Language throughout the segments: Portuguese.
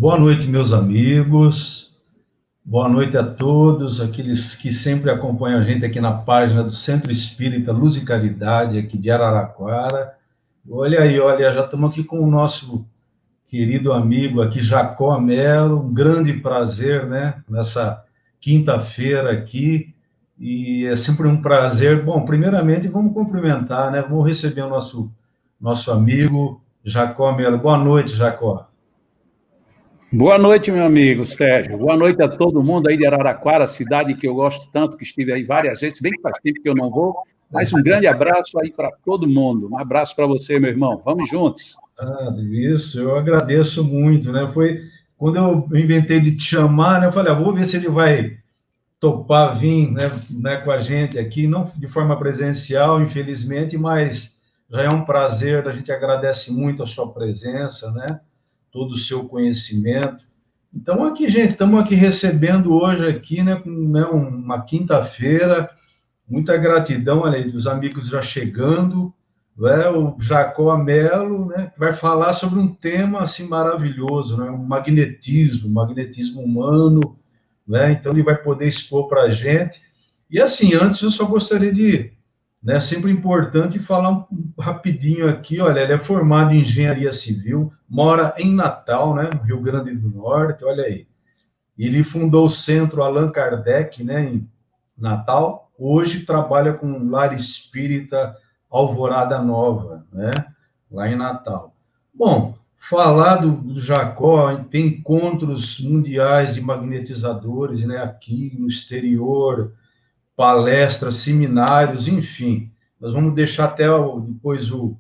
Boa noite, meus amigos. Boa noite a todos, aqueles que sempre acompanham a gente aqui na página do Centro Espírita Luz e Caridade, aqui de Araraquara. Olha aí, olha, já estamos aqui com o nosso querido amigo aqui, Jacó Melo. Um grande prazer, né, nessa quinta-feira aqui. E é sempre um prazer. Bom, primeiramente, vamos cumprimentar, né? Vamos receber o nosso amigo Jacó Melo. Boa noite, Jacó. Boa noite, meu amigo Sérgio. Boa noite a todo mundo aí de Araraquara, cidade que eu gosto tanto, que estive aí várias vezes, bem que faz tempo que eu não vou, mas um grande abraço aí para todo mundo. Um abraço para você, meu irmão. Vamos juntos. Isso, eu agradeço muito, né? Foi quando eu inventei de te chamar, né? Eu falei, vou ver se ele vai topar vir, né, com a gente aqui, não de forma presencial, infelizmente, mas já é um prazer, a gente agradece muito a sua presença, né? Todo o seu conhecimento. Então, aqui, gente, estamos aqui recebendo hoje aqui, né, uma quinta-feira, muita gratidão, olha aí, dos amigos já chegando, né, o Jacó Melo, né, que vai falar sobre um tema assim maravilhoso, né, o magnetismo humano, né, então ele vai poder expor para a gente. E assim, antes eu só gostaria de, né, sempre importante falar rapidinho aqui, olha, ele é formado em engenharia civil, mora em Natal, né, no Rio Grande do Norte, olha aí. Ele fundou o Centro Allan Kardec, né, em Natal. Hoje trabalha com um lar espírita Alvorada Nova, né, lá em Natal. Bom, falar do Jacó, tem encontros mundiais de magnetizadores, né, aqui no exterior, palestras, seminários, enfim. Nós vamos deixar até depois o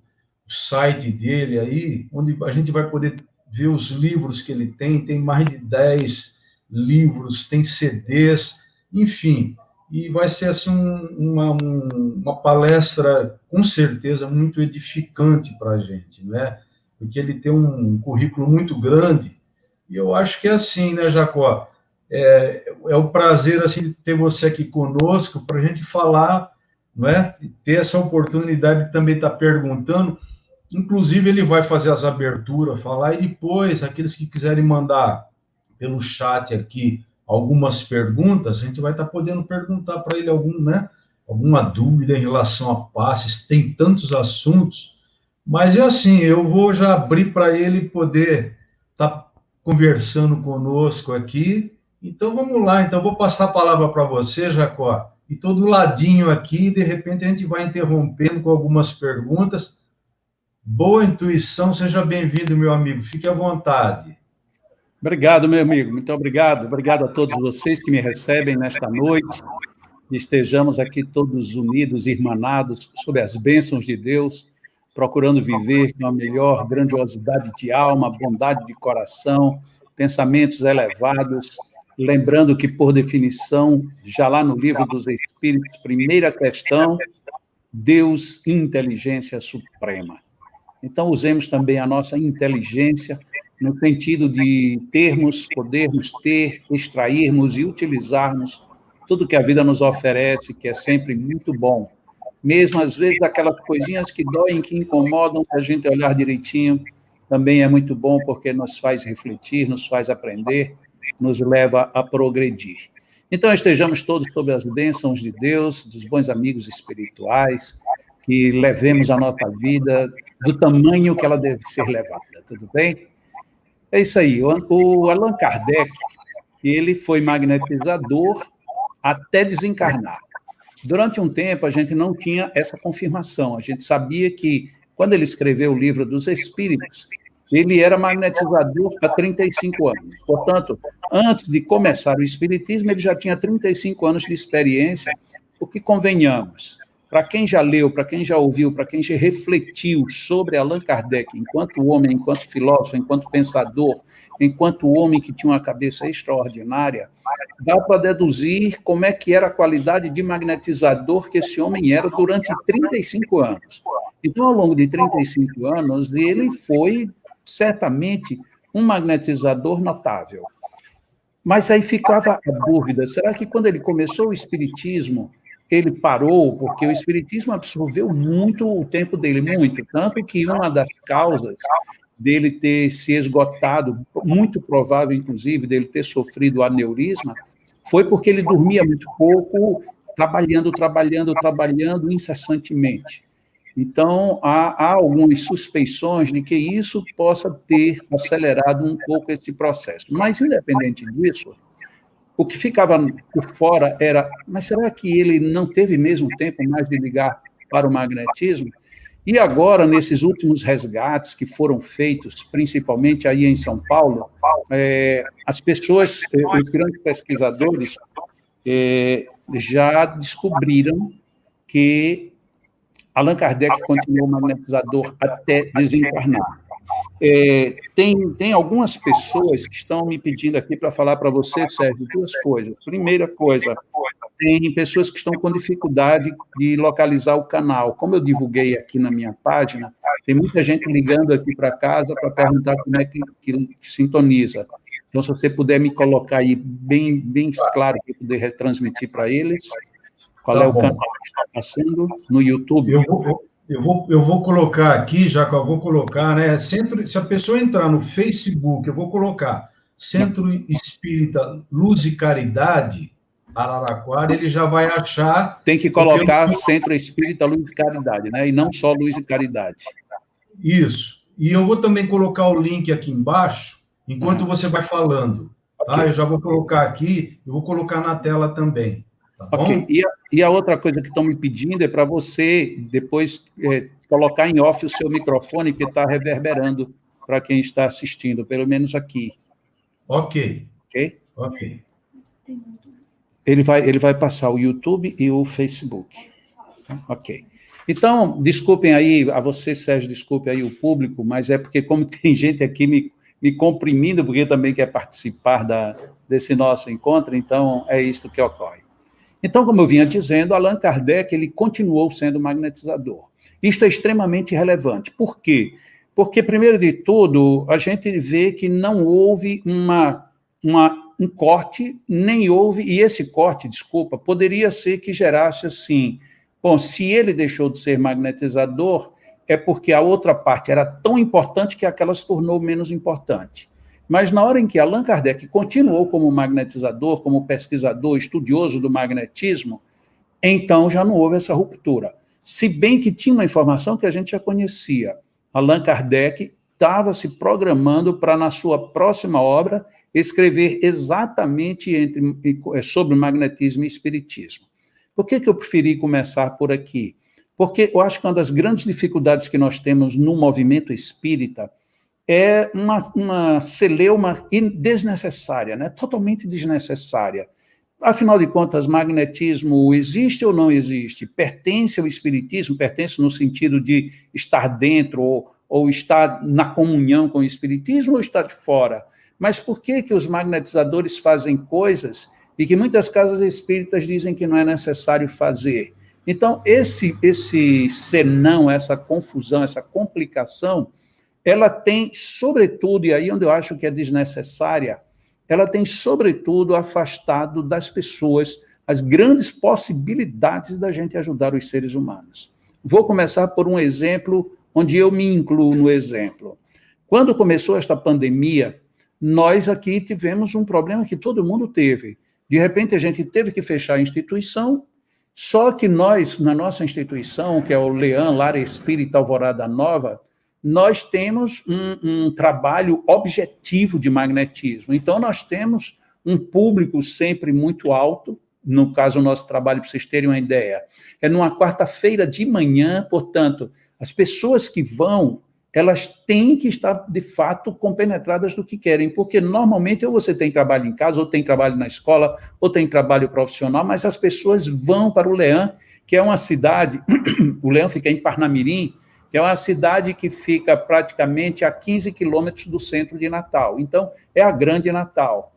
site dele aí, onde a gente vai poder ver os livros que ele tem mais de 10 livros, tem CDs, enfim. E vai ser assim uma palestra, com certeza, muito edificante para a gente, né? Porque ele tem um currículo muito grande, e eu acho que é assim, né, Jacó? É um prazer assim de ter você aqui conosco para a gente falar, não é? E ter essa oportunidade de também estar perguntando. Inclusive ele vai fazer as aberturas, falar e depois aqueles que quiserem mandar pelo chat aqui algumas perguntas, a gente vai estar podendo perguntar para ele alguma dúvida em relação a passes. Tem tantos assuntos, mas é assim, eu vou já abrir para ele poder estar conversando conosco aqui. Então vamos lá, então vou passar a palavra para você, Jacó, e estou do ladinho aqui, de repente a gente vai interrompendo com algumas perguntas. Boa intuição, seja bem-vindo, meu amigo, fique à vontade. Obrigado, meu amigo, muito obrigado. Obrigado a todos vocês que me recebem nesta noite. Estejamos aqui todos unidos, irmanados, sob as bênçãos de Deus, procurando viver com a melhor grandiosidade de alma, bondade de coração, pensamentos elevados, lembrando que, por definição, já lá no Livro dos Espíritos, primeira questão, Deus, inteligência suprema. Então, usemos também a nossa inteligência no sentido de podermos ter, extrairmos e utilizarmos tudo que a vida nos oferece, que é sempre muito bom. Mesmo, às vezes, aquelas coisinhas que doem, que incomodam, se a gente olhar direitinho, também é muito bom, porque nos faz refletir, nos faz aprender, nos leva a progredir. Então, estejamos todos sob as bênçãos de Deus, dos bons amigos espirituais, que levemos a nossa vida do tamanho que ela deve ser levada, tudo bem? É isso aí. O Allan Kardec, ele foi magnetizador até desencarnar. Durante um tempo, a gente não tinha essa confirmação. A gente sabia que, quando ele escreveu o Livro dos Espíritos, ele era magnetizador há 35 anos. Portanto, antes de começar o Espiritismo, ele já tinha 35 anos de experiência, porque, convenhamos, para quem já leu, para quem já ouviu, para quem já refletiu sobre Allan Kardec, enquanto homem, enquanto filósofo, enquanto pensador, enquanto homem que tinha uma cabeça extraordinária, dá para deduzir como é que era a qualidade de magnetizador que esse homem era durante 35 anos. Então, ao longo de 35 anos, ele foi, certamente, um magnetizador notável. Mas aí ficava a dúvida, será que quando ele começou o Espiritismo, ele parou, porque o Espiritismo absorveu muito o tempo dele, muito, tanto que uma das causas dele ter se esgotado, muito provável, inclusive, dele ter sofrido aneurisma, foi porque ele dormia muito pouco, trabalhando incessantemente. Então, há algumas suspeições de que isso possa ter acelerado um pouco esse processo. Mas, independente disso, o que ficava por fora era, mas será que ele não teve mesmo tempo mais de ligar para o magnetismo? E agora, nesses últimos resgates que foram feitos, principalmente aí em São Paulo, as pessoas, os grandes pesquisadores, já descobriram que Allan Kardec continuou magnetizador até desencarnar. Tem algumas pessoas que estão me pedindo aqui para falar para você, Sérgio, duas coisas. Primeira coisa, tem pessoas que estão com dificuldade de localizar o canal. Como eu divulguei aqui na minha página, tem muita gente ligando aqui para casa para perguntar como é que sintoniza. Então, se você puder me colocar aí bem claro para eu poder retransmitir para eles, qual é o canal que está passando no YouTube. Eu vou colocar aqui, Jacob, eu vou colocar, né? Se a pessoa entrar no Facebook, eu vou colocar Centro Espírita Luz e Caridade, Araraquara, ele já vai achar... Tem que colocar Centro Espírita Luz e Caridade, né? E não só Luz e Caridade. Isso. E eu vou também colocar o link aqui embaixo, enquanto você vai falando. Tá? Okay. Eu já vou colocar aqui, eu vou colocar na tela também. Tá bom? E a outra coisa que estão me pedindo é para você depois colocar em off o seu microfone, que está reverberando para quem está assistindo, pelo menos aqui. Ok. Ele vai passar o YouTube e o Facebook. Ok. Então, desculpem aí, a você, Sérgio, desculpe aí o público, mas é porque como tem gente aqui me comprimindo, porque também quer participar desse nosso encontro, então é isso que ocorre. Então, como eu vinha dizendo, Allan Kardec ele continuou sendo magnetizador. Isto é extremamente relevante. Por quê? Porque, primeiro de tudo, a gente vê que não houve um corte, nem houve, e esse corte, desculpa, poderia ser que gerasse assim, bom, se ele deixou de ser magnetizador, é porque a outra parte era tão importante que aquela se tornou menos importante. Mas na hora em que Allan Kardec continuou como magnetizador, como pesquisador, estudioso do magnetismo, então já não houve essa ruptura. Se bem que tinha uma informação que a gente já conhecia. Allan Kardec estava se programando para, na sua próxima obra, escrever exatamente sobre magnetismo e espiritismo. Por que eu preferi começar por aqui? Porque eu acho que uma das grandes dificuldades que nós temos no movimento espírita é uma celeuma desnecessária, né? Totalmente desnecessária. Afinal de contas, magnetismo existe ou não existe? Pertence ao espiritismo? Pertence no sentido de estar dentro ou estar na comunhão com o espiritismo ou estar de fora? Mas por que os magnetizadores fazem coisas e que muitas casas espíritas dizem que não é necessário fazer? Então, esse senão, essa confusão, essa complicação, ela tem, sobretudo, e aí onde eu acho que é desnecessária, ela tem, sobretudo, afastado das pessoas as grandes possibilidades da gente ajudar os seres humanos. Vou começar por um exemplo onde eu me incluo no exemplo. Quando começou esta pandemia, nós aqui tivemos um problema que todo mundo teve. De repente, a gente teve que fechar a instituição, só que nós, na nossa instituição, que é o LEAN, Lar Espírita Alvorada Nova, nós temos um trabalho objetivo de magnetismo. Então, nós temos um público sempre muito alto. No caso, o nosso trabalho, para vocês terem uma ideia, é numa quarta-feira de manhã, portanto, as pessoas que vão, elas têm que estar, de fato, compenetradas do que querem, porque, normalmente, ou você tem trabalho em casa, ou tem trabalho na escola, ou tem trabalho profissional, mas as pessoas vão para o LEAN, que é uma cidade, o LEAN fica em Parnamirim, que é uma cidade que fica praticamente a 15 quilômetros do centro de Natal. Então, é a grande Natal.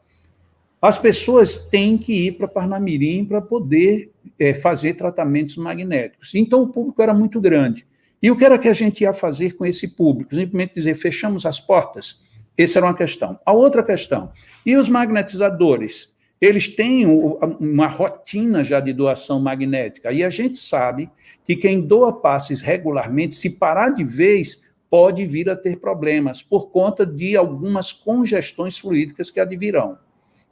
As pessoas têm que ir para Parnamirim para poder fazer tratamentos magnéticos. Então, o público era muito grande. E o que era que a gente ia fazer com esse público? Simplesmente dizer, fechamos as portas? Essa era uma questão. A outra questão, e os magnetizadores? Eles têm uma rotina já de doação magnética, e a gente sabe que quem doa passes regularmente, se parar de vez, pode vir a ter problemas por conta de algumas congestões fluídicas que advirão.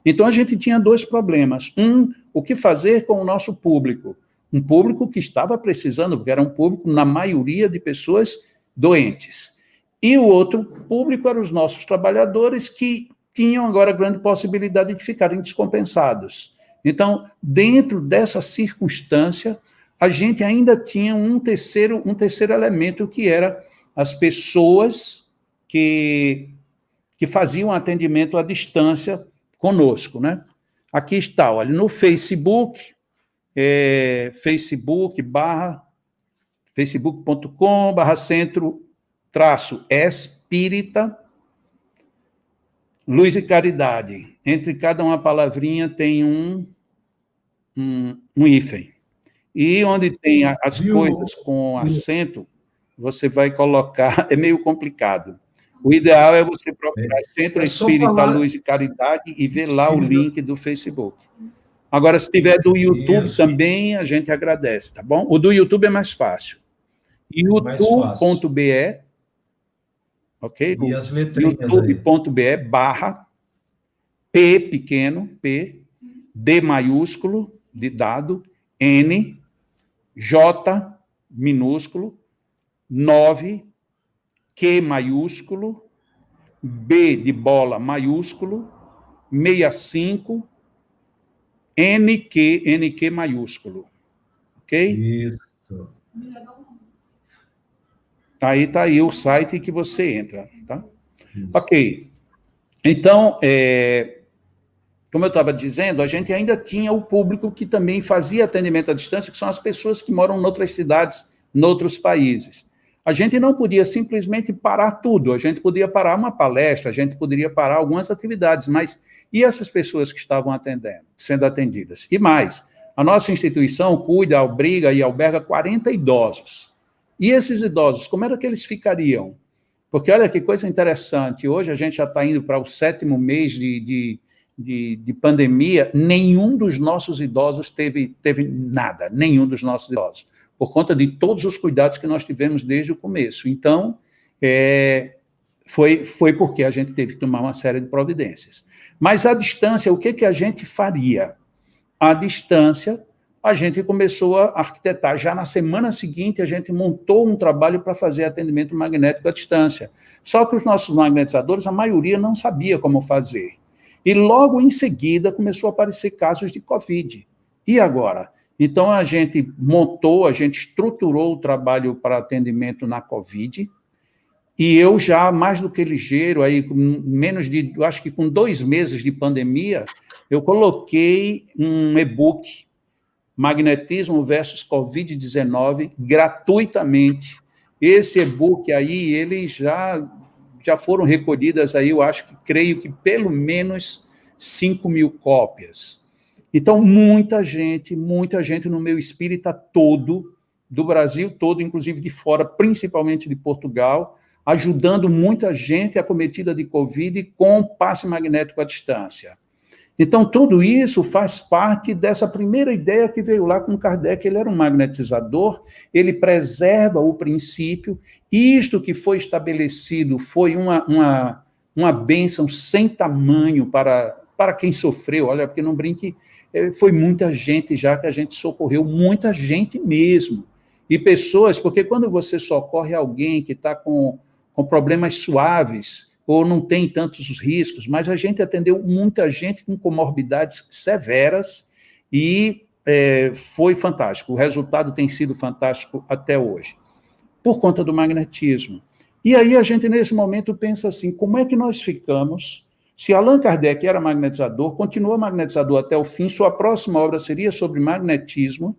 Então, a gente tinha dois problemas. O que fazer com o nosso público? Um público que estava precisando, porque era um público, na maioria, de pessoas doentes. E o outro público eram os nossos trabalhadores, que tinham agora a grande possibilidade de ficarem descompensados. Então, dentro dessa circunstância, a gente ainda tinha um terceiro elemento, que era as pessoas que faziam atendimento à distância conosco, né? Aqui está, olha, no Facebook, facebook.com/centro-espírita Luz e Caridade. Entre cada uma palavrinha tem um hífen. E onde tem as coisas com acento, você vai colocar, é meio complicado. O ideal é você procurar Centro Espírita Luz e Caridade e ver lá o link do Facebook. Agora, se tiver do YouTube também, a gente agradece, tá bom? O do YouTube é mais fácil. youtube.be, ok? E as letrinhas youtube.be/P pequeno, P, D maiúsculo, de dado, N, J minúsculo, 9, Q maiúsculo, B de bola maiúsculo, 65, NQ maiúsculo. Ok? Isso. Tá aí o site que você entra, tá? Isso. Ok. Então, como eu estava dizendo, a gente ainda tinha o público que também fazia atendimento à distância, que são as pessoas que moram em outras cidades, em outros países. A gente não podia simplesmente parar tudo, a gente podia parar uma palestra, a gente poderia parar algumas atividades, mas e essas pessoas que estavam sendo atendidas? E mais, a nossa instituição cuida, abriga e alberga 40 idosos. E esses idosos, como era que eles ficariam? Porque olha que coisa interessante, hoje a gente já está indo para o 7º mês de pandemia, nenhum dos nossos idosos teve nada, nenhum dos nossos idosos, por conta de todos os cuidados que nós tivemos desde o começo. Então, foi porque a gente teve que tomar uma série de providências. Mas, à distância, o que a gente faria? À distância, a gente começou a arquitetar. Já na semana seguinte, a gente montou um trabalho para fazer atendimento magnético à distância. Só que os nossos magnetizadores, a maioria não sabia como fazer. E logo em seguida começou a aparecer casos de Covid. E agora? Então, a gente estruturou o trabalho para atendimento na Covid, e eu já, mais do que ligeiro, aí, acho que com 2 meses de pandemia, eu coloquei um e-book, Magnetismo versus Covid-19, gratuitamente. Esse e-book aí, ele já foram recolhidas aí, creio que pelo menos 5.000 cópias. Então, muita gente no meio espírita todo, do Brasil todo, inclusive de fora, principalmente de Portugal, ajudando muita gente acometida de Covid com passe magnético à distância. Então, tudo isso faz parte dessa primeira ideia que veio lá com Kardec. Ele era um magnetizador, ele preserva o princípio. Isto que foi estabelecido foi uma bênção sem tamanho para quem sofreu. Olha, porque não brinque, foi muita gente já que a gente socorreu, muita gente mesmo. E pessoas, porque quando você socorre alguém que está com problemas suaves, ou não tem tantos riscos, mas a gente atendeu muita gente com comorbidades severas e foi fantástico. O resultado tem sido fantástico até hoje, por conta do magnetismo. E aí a gente, nesse momento, pensa assim, como é que nós ficamos? Se Allan Kardec era magnetizador, continua magnetizador até o fim, sua próxima obra seria sobre magnetismo,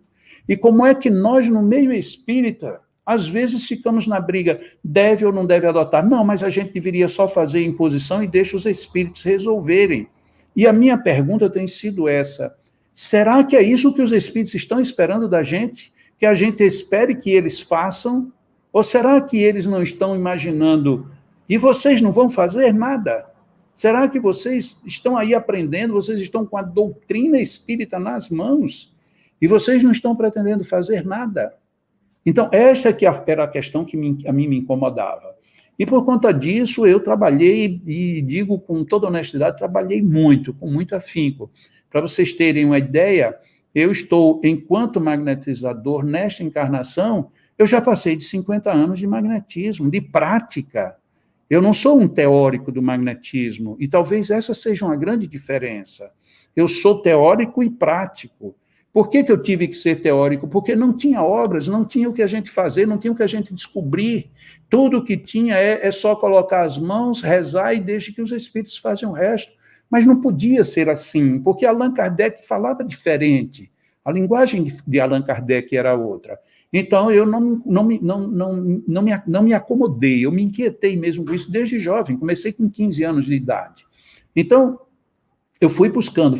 e como é que nós, no meio espírita, às vezes ficamos na briga, deve ou não deve adotar? Não, mas a gente deveria só fazer imposição e deixa os espíritos resolverem. E a minha pergunta tem sido essa, será que é isso que os espíritos estão esperando da gente? Que a gente espere que eles façam? Ou será que eles não estão imaginando, e vocês não vão fazer nada? Será que vocês estão aí aprendendo, vocês estão com a doutrina espírita nas mãos, e vocês não estão pretendendo fazer nada? Então, esta que era a questão que a mim me incomodava. E por conta disso, eu trabalhei, e digo com toda honestidade, trabalhei muito, com muito afinco. Para vocês terem uma ideia, eu estou, enquanto magnetizador, nesta encarnação, eu já passei de 50 anos de magnetismo, de prática. Eu não sou um teórico do magnetismo, e talvez essa seja uma grande diferença. Eu sou teórico e prático. Por que eu tive que ser teórico? Porque não tinha obras, não tinha o que a gente fazer, não tinha o que a gente descobrir. Tudo o que tinha é só colocar as mãos, rezar e deixe que os espíritos façam o resto. Mas não podia ser assim, porque Allan Kardec falava diferente. A linguagem de Allan Kardec era outra. Então, eu não me acomodei, eu me inquietei mesmo com isso desde jovem, comecei com 15 anos de idade. Então, eu fui buscando,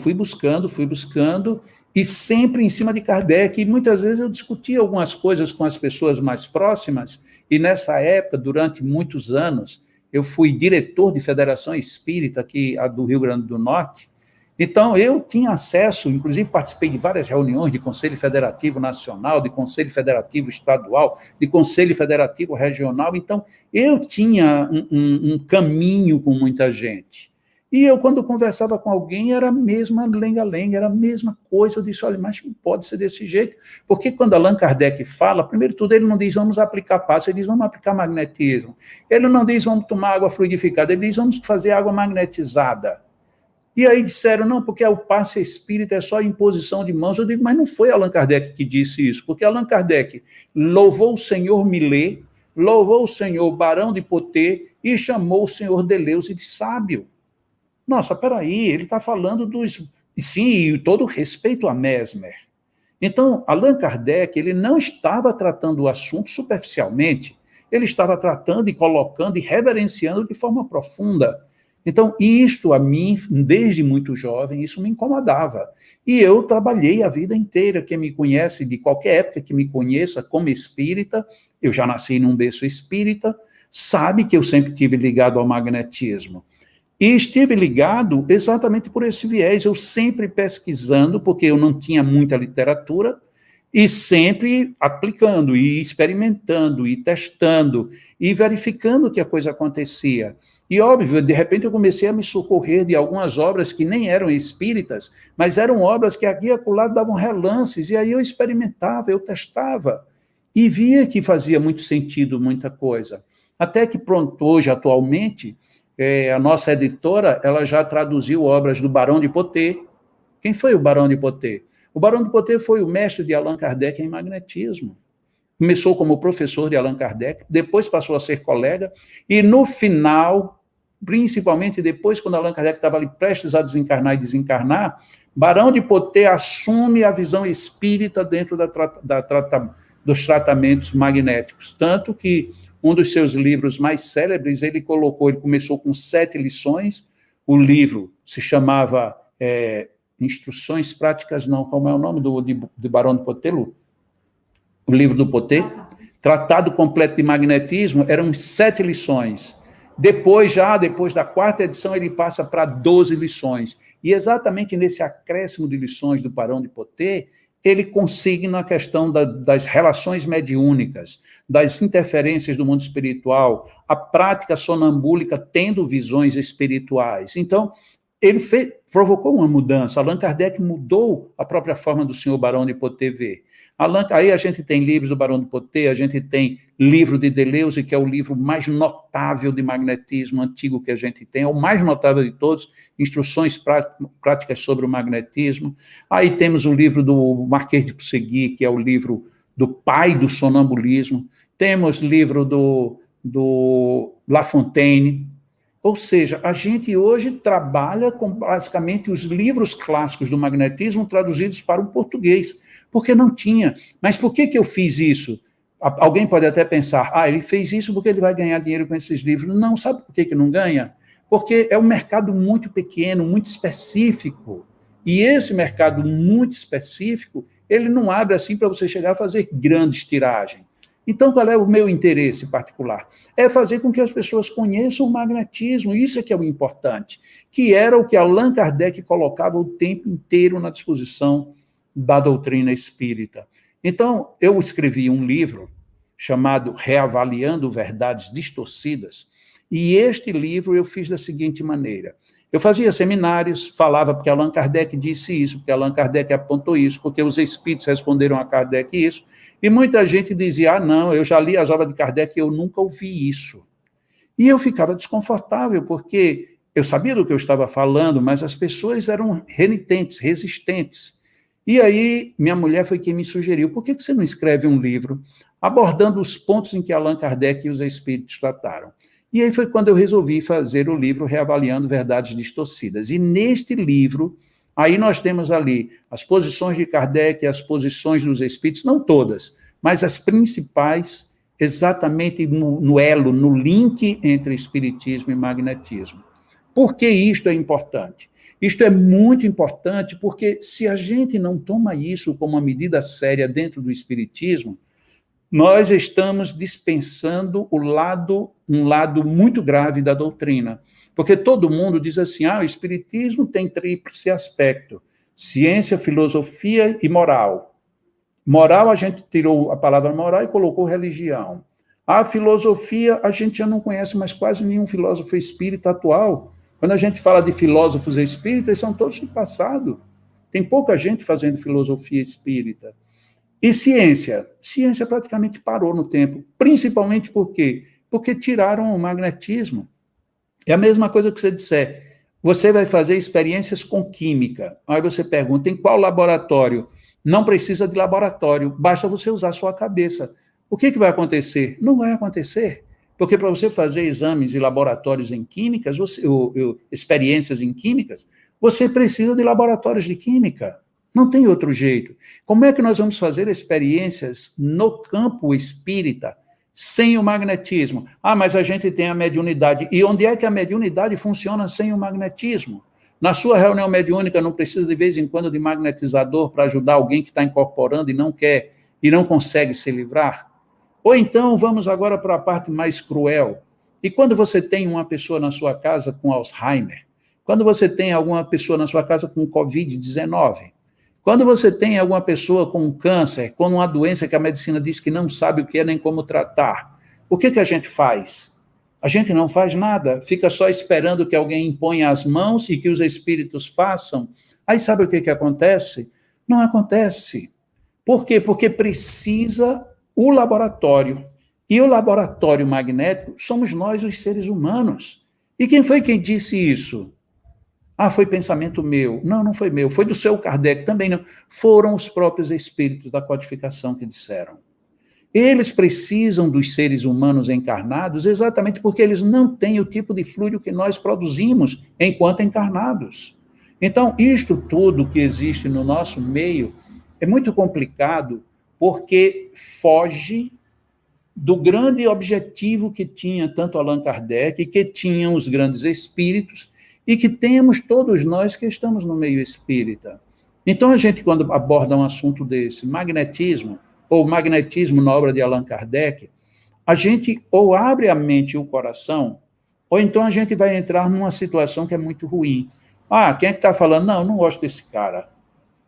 e sempre em cima de Kardec, e muitas vezes eu discutia algumas coisas com as pessoas mais próximas, e nessa época, durante muitos anos, eu fui diretor de Federação Espírita, aqui do Rio Grande do Norte. Então, eu tinha acesso, inclusive participei de várias reuniões de Conselho Federativo Nacional, de Conselho Federativo Estadual, de Conselho Federativo Regional. Então, eu tinha um caminho com muita gente. E eu, quando conversava com alguém, era a mesma lenga-lenga, era a mesma coisa. Eu disse, olha, mas não pode ser desse jeito. Porque quando Allan Kardec fala, primeiro de tudo, ele não diz, vamos aplicar passe, ele diz, vamos aplicar magnetismo. Ele não diz, vamos tomar água fluidificada, ele diz, vamos fazer água magnetizada. E aí disseram, não, porque o passe espírita é só imposição de mãos. Eu digo, mas não foi Allan Kardec que disse isso, porque Allan Kardec louvou o senhor Millet, louvou o senhor Barão de Poté e chamou o senhor Deleuze de sábio. Nossa, peraí, ele está falando dos... Sim, e todo respeito a Mesmer. Então, Allan Kardec, ele não estava tratando o assunto superficialmente, ele estava tratando e colocando e reverenciando de forma profunda. Então, isto a mim, desde muito jovem, isso me incomodava. E eu trabalhei a vida inteira. Quem me conhece, de qualquer época que me conheça como espírita, eu já nasci num berço espírita, sabe que eu sempre estive ligado ao magnetismo. E estive ligado exatamente por esse viés, eu sempre pesquisando, porque eu não tinha muita literatura, e sempre aplicando, e experimentando, e testando, e verificando que a coisa acontecia. E, óbvio, de repente eu comecei a me socorrer de algumas obras que nem eram espíritas, mas eram obras que aqui e acolá davam relances, e aí eu experimentava, eu testava, e via que fazia muito sentido muita coisa. Até que, pronto, hoje, atualmente... a nossa editora, ela já traduziu obras do Barão de Poté. Quem foi o Barão de Poté? O Barão de Poté foi o mestre de Allan Kardec em magnetismo. Começou como professor de Allan Kardec, depois passou a ser colega, e no final, principalmente depois, quando Allan Kardec estava ali prestes a desencarnar e desencarnar, Barão de Poté assume a visão espírita dentro dos tratamentos magnéticos. Tanto que um dos seus livros mais célebres, ele começou com 7 lições, o livro se chamava Instruções Práticas, não, como é o nome do Barão de Poté, Lu? O livro do Poté, Tratado Completo de Magnetismo, eram 7 lições. Depois da 4ª edição, ele passa para 12 lições. E exatamente nesse acréscimo de lições do Barão de Poté, ele consigna a questão das relações mediúnicas, das interferências do mundo espiritual, a prática sonambúlica tendo visões espirituais. Então, ele provocou uma mudança. Allan Kardec mudou a própria forma do senhor Barão de Poté ver. Aí a gente tem livros do Barão de Poté, a gente tem livro de Deleuze, que é o livro mais notável de magnetismo antigo que a gente tem, é o mais notável de todos, Instruções Práticas sobre o Magnetismo. Aí temos o livro do Marquês de Ponsegui, que é o livro do pai do sonambulismo. Temos livro do La Fontaine. Ou seja, a gente hoje trabalha com basicamente os livros clássicos do magnetismo traduzidos para o português, porque não tinha. Mas por que eu fiz isso? Alguém pode até pensar, ele fez isso porque ele vai ganhar dinheiro com esses livros. Não, sabe por que não ganha? Porque é um mercado muito pequeno, muito específico. E esse mercado muito específico, ele não abre assim para você chegar a fazer grandes tiragens. Então, qual é o meu interesse particular? É fazer com que as pessoas conheçam o magnetismo, isso é que é o importante, que era o que Allan Kardec colocava o tempo inteiro na disposição da doutrina espírita. Então, eu escrevi um livro chamado Reavaliando Verdades Distorcidas. E este livro eu fiz da seguinte maneira. Eu fazia seminários, falava porque Allan Kardec disse isso, porque Allan Kardec apontou isso, porque os espíritos responderam a Kardec isso, e muita gente dizia, não, eu já li as obras de Kardec e eu nunca ouvi isso. E eu ficava desconfortável, porque eu sabia do que eu estava falando, mas as pessoas eram renitentes, resistentes. E aí, minha mulher foi quem me sugeriu, por que você não escreve um livro abordando os pontos em que Allan Kardec e os espíritos trataram? E aí foi quando eu resolvi fazer o livro Reavaliando Verdades Distorcidas. E neste livro, aí nós temos ali as posições de Kardec e as posições dos espíritos, não todas, mas as principais, exatamente no elo, no link entre espiritismo e magnetismo. Por que isto é importante? Isto é muito importante porque se a gente não toma isso como uma medida séria dentro do espiritismo, nós estamos dispensando um lado muito grave da doutrina. Porque todo mundo diz assim, o espiritismo tem tríplice aspecto, ciência, filosofia e moral. Moral, a gente tirou a palavra moral e colocou religião. A filosofia, a gente já não conhece mais quase nenhum filósofo espírita atual. Quando a gente fala de filósofos espíritas, são todos do passado. Tem pouca gente fazendo filosofia espírita. E ciência? Ciência praticamente parou no tempo. Principalmente por quê? Porque tiraram o magnetismo. É a mesma coisa que você disser. Você vai fazer experiências com química. Aí você pergunta, em qual laboratório? Não precisa de laboratório, basta você usar a sua cabeça. O que vai acontecer? Não vai acontecer. Porque para você fazer exames e laboratórios em químicas, experiências em químicas, você precisa de laboratórios de química. Não tem outro jeito. Como é que nós vamos fazer experiências no campo espírita sem o magnetismo? Mas a gente tem a mediunidade. E onde é que a mediunidade funciona sem o magnetismo? Na sua reunião mediúnica não precisa de vez em quando de magnetizador para ajudar alguém que está incorporando e não quer, e não consegue se livrar? Ou então, vamos agora para a parte mais cruel. E quando você tem uma pessoa na sua casa com Alzheimer? Quando você tem alguma pessoa na sua casa com Covid-19? Quando você tem alguma pessoa com câncer, com uma doença que a medicina diz que não sabe o que é nem como tratar, o que a gente faz? A gente não faz nada, fica só esperando que alguém imponha as mãos e que os espíritos façam. Aí sabe o que acontece? Não acontece. Por quê? Porque precisa o laboratório. E o laboratório magnético somos nós, os seres humanos. E quem foi quem disse isso? Foi pensamento meu. Não, não foi meu. Foi do seu Kardec, também não. Foram os próprios espíritos da codificação que disseram. Eles precisam dos seres humanos encarnados exatamente porque eles não têm o tipo de fluido que nós produzimos enquanto encarnados. Então, isto tudo que existe no nosso meio é muito complicado porque foge do grande objetivo que tinha tanto Allan Kardec, que tinham os grandes espíritos, e que temos todos nós que estamos no meio espírita. Então, a gente, quando aborda um assunto desse, magnetismo, ou magnetismo na obra de Allan Kardec, a gente ou abre a mente e o coração, ou então a gente vai entrar numa situação que é muito ruim. Quem é que está falando? Não, não gosto desse cara.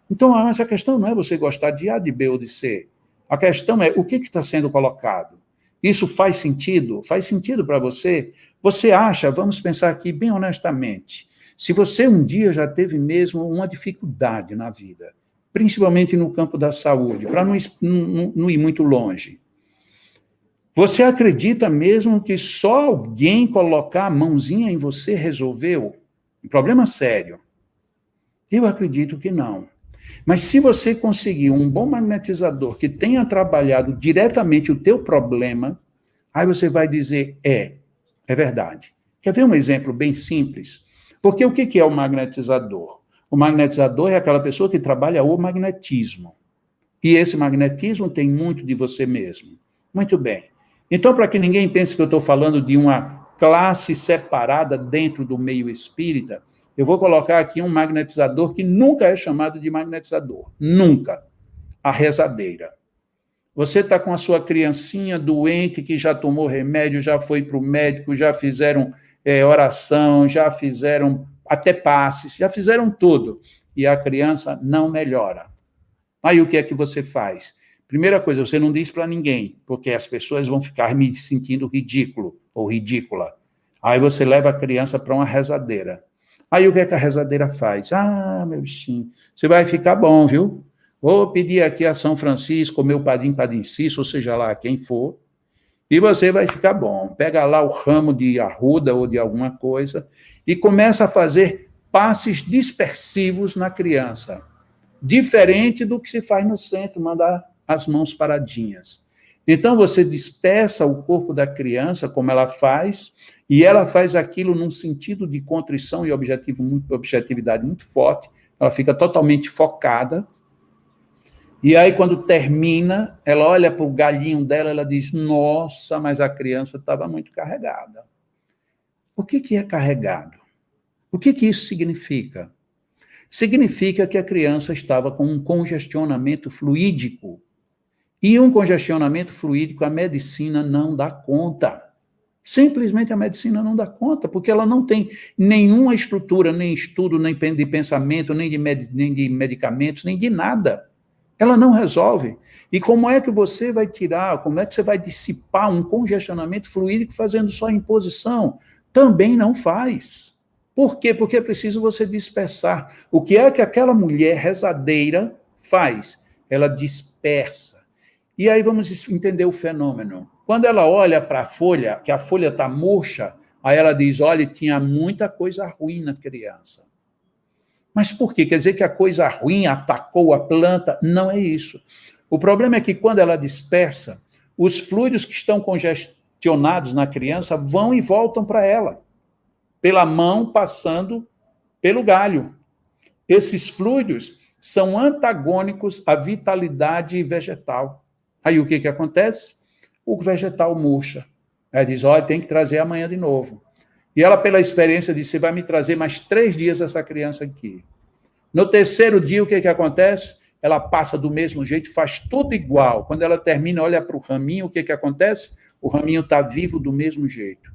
Então, mas a questão não é você gostar de A, de B ou de C. A questão é o que está sendo colocado. Isso faz sentido? Faz sentido para você? Você acha, vamos pensar aqui bem honestamente, se você um dia já teve mesmo uma dificuldade na vida, principalmente no campo da saúde, para não ir muito longe, você acredita mesmo que só alguém colocar a mãozinha em você resolveu? Um problema sério. Eu acredito que não. Mas se você conseguir um bom magnetizador que tenha trabalhado diretamente o teu problema, aí você vai dizer, é verdade. Quer ver um exemplo bem simples? Porque o que é o magnetizador? O magnetizador é aquela pessoa que trabalha o magnetismo. E esse magnetismo tem muito de você mesmo. Muito bem. Então, para que ninguém pense que eu estou falando de uma classe separada dentro do meio espírita, eu vou colocar aqui um magnetizador que nunca é chamado de magnetizador. Nunca. A rezadeira. Você está com a sua criancinha doente que já tomou remédio, já foi para o médico, já fizeram oração, já fizeram até passes, já fizeram tudo. E a criança não melhora. Aí o que é que você faz? Primeira coisa, você não diz para ninguém, porque as pessoas vão ficar me sentindo ridículo ou ridícula. Aí você leva a criança para uma rezadeira. Aí o que é que a rezadeira faz? Ah, meu bichinho, você vai ficar bom, viu? Vou pedir aqui a São Francisco, meu padrinho, Padrinho Cício, ou seja lá quem for, e você vai ficar bom. Pega lá o ramo de arruda ou de alguma coisa e começa a fazer passes dispersivos na criança. Diferente do que se faz no centro, mandar as mãos paradinhas. Então, você dispersa o corpo da criança, como ela faz, e ela faz aquilo num sentido de contrição e objetividade muito forte, ela fica totalmente focada, e aí, quando termina, ela olha para o galinho dela, ela diz, nossa, mas a criança estava muito carregada. O que é carregado? O que isso significa? Significa que a criança estava com um congestionamento fluídico. E um congestionamento fluídico, a medicina não dá conta. Simplesmente a medicina não dá conta, porque ela não tem nenhuma estrutura, nem estudo, nem de pensamento, nem de medicamentos, nem de nada. Ela não resolve. E como é que você vai tirar, como é que você vai dissipar um congestionamento fluídico fazendo só imposição? Também não faz. Por quê? Porque é preciso você dispersar. O que é que aquela mulher rezadeira faz? Ela dispersa. E aí vamos entender o fenômeno. Quando ela olha para a folha, que a folha está murcha, aí ela diz, olha, tinha muita coisa ruim na criança. Mas por quê? Quer dizer que a coisa ruim atacou a planta? Não é isso. O problema é que quando ela dispersa, os fluidos que estão congestionados na criança vão e voltam para ela, pela mão passando pelo galho. Esses fluidos são antagônicos à vitalidade vegetal. Aí o que acontece? O vegetal murcha. Ela diz, olha, tem que trazer amanhã de novo. E ela, pela experiência, disse, você vai me trazer mais 3 dias essa criança aqui. No terceiro dia, o que acontece? Ela passa do mesmo jeito, faz tudo igual. Quando ela termina, olha para o raminho, o que acontece? O raminho está vivo do mesmo jeito.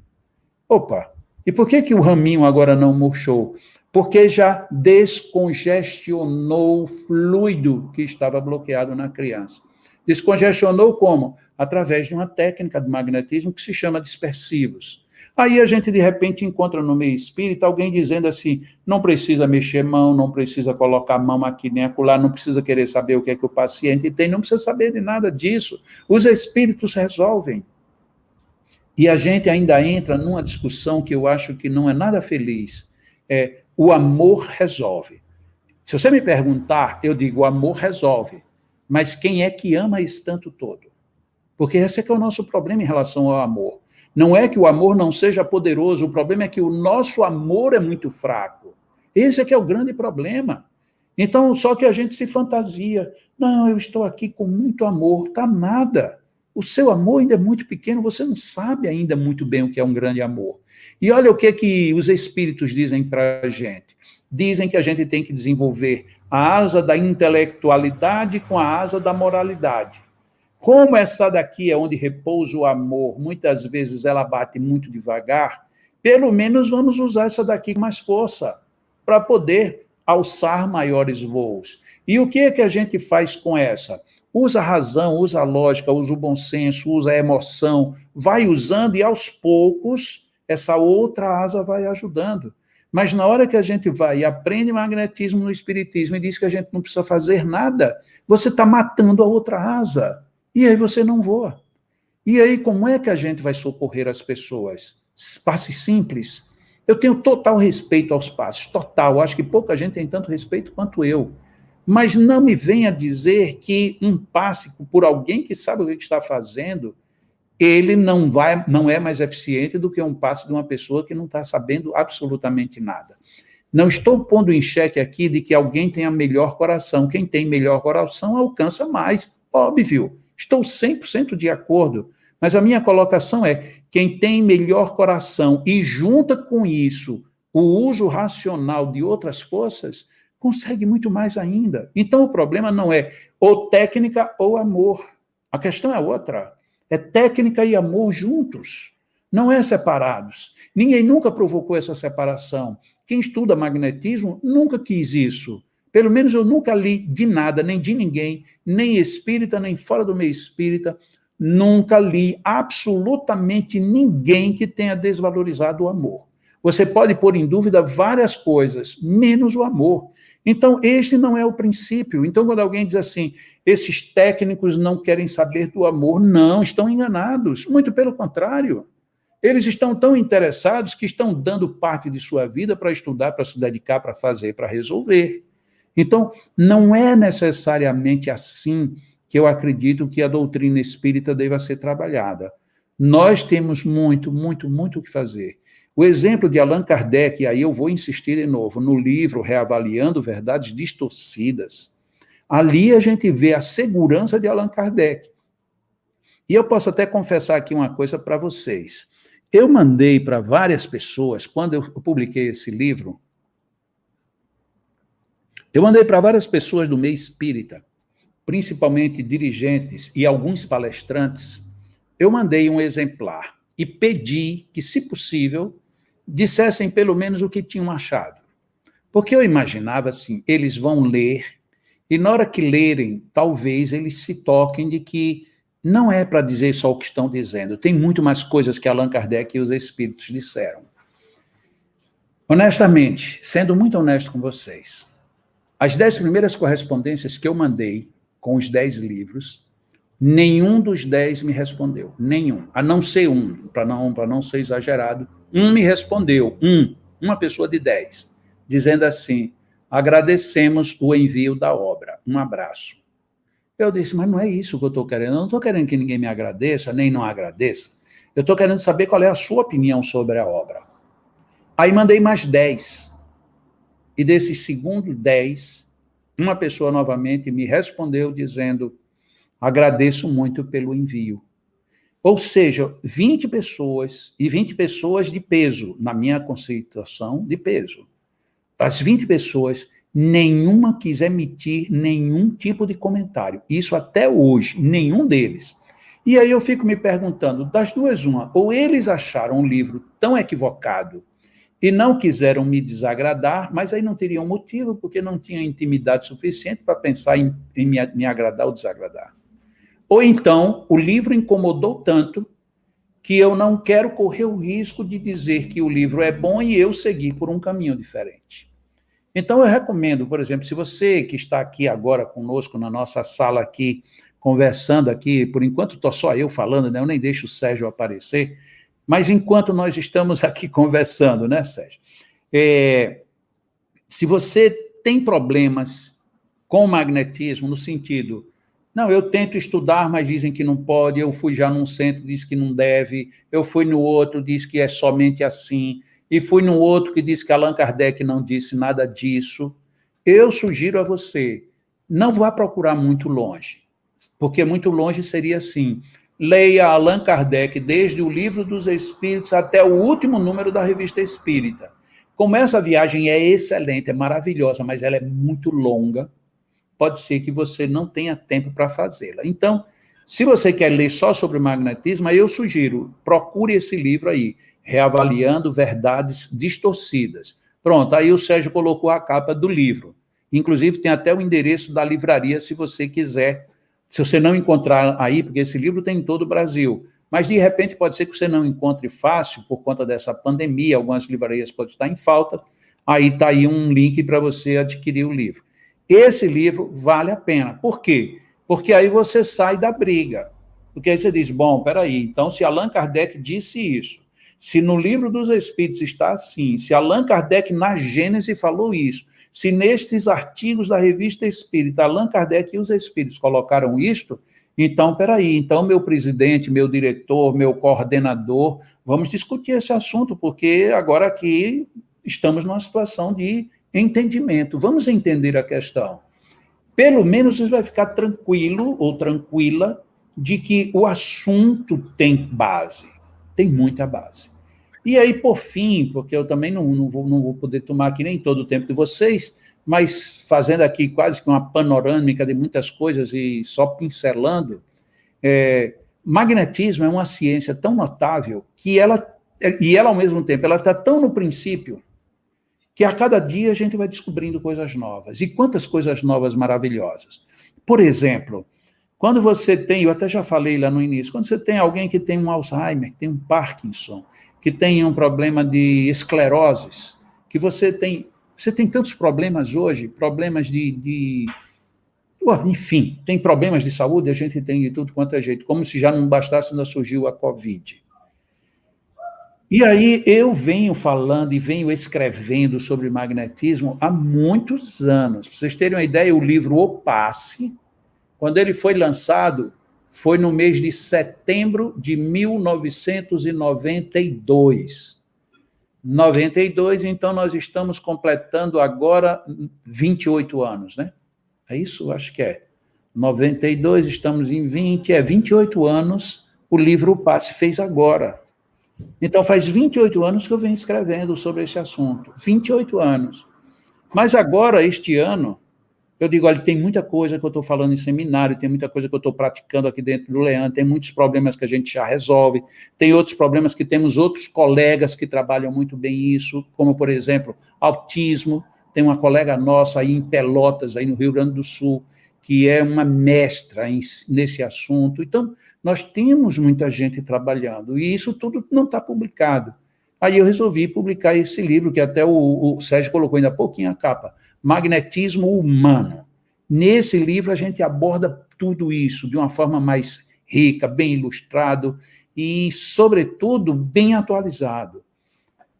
Opa, e por que o raminho agora não murchou? Porque já descongestionou o fluido que estava bloqueado na criança. Descongestionou como? Através de uma técnica de magnetismo que se chama dispersivos. Aí a gente, de repente, encontra no meio espírita alguém dizendo assim, não precisa mexer mão, não precisa colocar a mão aqui nem acolá, não precisa querer saber o que é que o paciente tem, não precisa saber de nada disso. Os espíritos resolvem. E a gente ainda entra numa discussão que eu acho que não é nada feliz. O amor resolve. Se você me perguntar, eu digo, o amor resolve. Mas quem é que ama esse tanto todo? Porque esse é que é o nosso problema em relação ao amor. Não é que o amor não seja poderoso, o problema é que o nosso amor é muito fraco. Esse é que é o grande problema. Então, só que a gente se fantasia. Não, eu estou aqui com muito amor. Tá nada. O seu amor ainda é muito pequeno, você não sabe ainda muito bem o que é um grande amor. E olha o que os espíritos dizem para a gente. Dizem que a gente tem que desenvolver a asa da intelectualidade com a asa da moralidade. Como essa daqui é onde repousa o amor, muitas vezes ela bate muito devagar, pelo menos vamos usar essa daqui com mais força, para poder alçar maiores voos. E o que é que a gente faz com essa? Usa a razão, usa a lógica, usa o bom senso, usa a emoção, vai usando e aos poucos essa outra asa vai ajudando. Mas na hora que a gente vai e aprende magnetismo no espiritismo e diz que a gente não precisa fazer nada, você está matando a outra asa. E aí você não voa. E aí como é que a gente vai socorrer as pessoas? Passes simples. Eu tenho total respeito aos passes, total. Acho que pouca gente tem tanto respeito quanto eu. Mas não me venha dizer que um passe por alguém que sabe o que está fazendo, ele não é mais eficiente do que um passe de uma pessoa que não está sabendo absolutamente nada. Não estou pondo em xeque aqui de que alguém tenha melhor coração. Quem tem melhor coração alcança mais, óbvio. Estou 100% de acordo. Mas a minha colocação é, quem tem melhor coração e junta com isso o uso racional de outras forças, consegue muito mais ainda. Então, o problema não é ou técnica ou amor. A questão é outra. É técnica e amor juntos. Não é separados. Ninguém nunca provocou essa separação. Quem estuda magnetismo nunca quis isso. Pelo menos eu nunca li de nada, nem de ninguém, nem espírita, nem fora do meio espírita, nunca li absolutamente ninguém que tenha desvalorizado o amor. Você pode pôr em dúvida várias coisas, menos o amor. Então, este não é o princípio. Então, quando alguém diz assim, esses técnicos não querem saber do amor, não, estão enganados. Muito pelo contrário. Eles estão tão interessados que estão dando parte de sua vida para estudar, para se dedicar, para fazer, para resolver. Então, não é necessariamente assim que eu acredito que a doutrina espírita deva ser trabalhada. Nós temos muito o que fazer. O exemplo de Allan Kardec, e aí eu vou insistir de novo, no livro Reavaliando Verdades Distorcidas, ali a gente vê a segurança de Allan Kardec. E eu posso até confessar aqui uma coisa para vocês. Eu mandei para várias pessoas, quando eu publiquei esse livro, eu mandei para várias pessoas do meio espírita, principalmente dirigentes e alguns palestrantes, eu mandei um exemplar e pedi que, se possível, dissessem pelo menos o que tinham achado. Porque eu imaginava assim, eles vão ler, e na hora que lerem, talvez eles se toquem de que não é para dizer só o que estão dizendo, tem muito mais coisas que Allan Kardec e os espíritos disseram. Honestamente, sendo muito honesto com vocês, as 10 primeiras correspondências que eu mandei com os 10 livros, nenhum dos 10 me respondeu, nenhum, a não ser um, para não ser exagerado, um me respondeu, uma pessoa de 10, dizendo assim, agradecemos o envio da obra, um abraço. Eu disse, mas não é isso que eu estou querendo, eu não estou querendo que ninguém me agradeça, nem não agradeça, eu estou querendo saber qual é a sua opinião sobre a obra. Aí mandei mais 10, e desses segundos 10, uma pessoa novamente me respondeu dizendo, agradeço muito pelo envio. Ou seja, 20 pessoas, e 20 pessoas de peso, na minha conceituação, de peso. As 20 pessoas, nenhuma quis emitir nenhum tipo de comentário. Isso até hoje, nenhum deles. E aí eu fico me perguntando, das duas uma, ou eles acharam um livro tão equivocado e não quiseram me desagradar, mas aí não teriam motivo, porque não tinham intimidade suficiente para pensar em me agradar ou desagradar. Ou então, o livro incomodou tanto que eu não quero correr o risco de dizer que o livro é bom e eu seguir por um caminho diferente. Então, eu recomendo, por exemplo, se você que está aqui agora conosco, na nossa sala aqui, conversando aqui, por enquanto estou só eu falando, né? Eu nem deixo o Sérgio aparecer, mas enquanto nós estamos aqui conversando, né, Sérgio? Se você tem problemas com o magnetismo, no sentido, não, eu tento estudar, mas dizem que não pode, eu fui já num centro, diz que não deve, eu fui no outro, diz que é somente assim, e fui no outro que diz que Allan Kardec não disse nada disso, eu sugiro a você, não vá procurar muito longe, porque muito longe seria assim, leia Allan Kardec desde o Livro dos Espíritos até o último número da Revista Espírita. Como essa viagem é excelente, é maravilhosa, mas ela é muito longa, pode ser que você não tenha tempo para fazê-la. Então, se você quer ler só sobre o magnetismo, aí eu sugiro, procure esse livro aí, Reavaliando Verdades Distorcidas. Pronto, aí o Sérgio colocou a capa do livro. Inclusive, tem até o endereço da livraria, se você quiser. Se você não encontrar aí, porque esse livro tem em todo o Brasil, mas de repente pode ser que você não encontre fácil, por conta dessa pandemia, algumas livrarias podem estar em falta, aí está aí um link para você adquirir o livro. Esse livro vale a pena. Por quê? Porque aí você sai da briga. Porque aí você diz, bom, peraí, então se Allan Kardec disse isso, se no Livro dos Espíritos está assim, se Allan Kardec na Gênese falou isso, se nestes artigos da Revista Espírita, Allan Kardec e os Espíritos colocaram isto, então, peraí, então meu presidente, meu diretor, meu coordenador, vamos discutir esse assunto, porque agora aqui estamos numa situação de entendimento, vamos entender a questão. Pelo menos você vai ficar tranquilo ou tranquila de que o assunto tem base, tem muita base. E aí, por fim, porque eu também não vou poder tomar aqui nem todo o tempo de vocês, mas fazendo aqui quase que uma panorâmica de muitas coisas e só pincelando, magnetismo é uma ciência tão notável que ela ao mesmo tempo, ela está tão no princípio, que a cada dia a gente vai descobrindo coisas novas. E quantas coisas novas maravilhosas. Por exemplo, quando você tem, eu até já falei lá no início, quando você tem alguém que tem um Alzheimer, que tem um Parkinson, que tem um problema de esclerose, que você tem tantos problemas hoje, problemas enfim, tem problemas de saúde, a gente tem de tudo quanto é jeito, como se já não bastasse, ainda surgiu a Covid. E aí eu venho falando e venho escrevendo sobre magnetismo há muitos anos. Para vocês terem uma ideia, o livro O Passe, quando ele foi lançado, foi no mês de setembro de 1992. 92, então nós estamos completando agora 28 anos, né? É isso? Acho que é. 92, estamos em 28 anos, o livro O Passe fez agora. Então, faz 28 anos que eu venho escrevendo sobre esse assunto. 28 anos. Mas agora, este ano, eu digo, olha, tem muita coisa que eu estou falando em seminário, tem muita coisa que eu estou praticando aqui dentro do Leandro, tem muitos problemas que a gente já resolve, tem outros problemas que temos outros colegas que trabalham muito bem isso, como, por exemplo, autismo. Tem uma colega nossa aí em Pelotas, aí no Rio Grande do Sul, que é uma mestra nesse assunto. Então, nós temos muita gente trabalhando, e isso tudo não está publicado. Aí eu resolvi publicar esse livro, que até o Sérgio colocou ainda há pouquinho a capa, Magnetismo Humano. Nesse livro a gente aborda tudo isso de uma forma mais rica, bem ilustrado e, sobretudo, bem atualizado.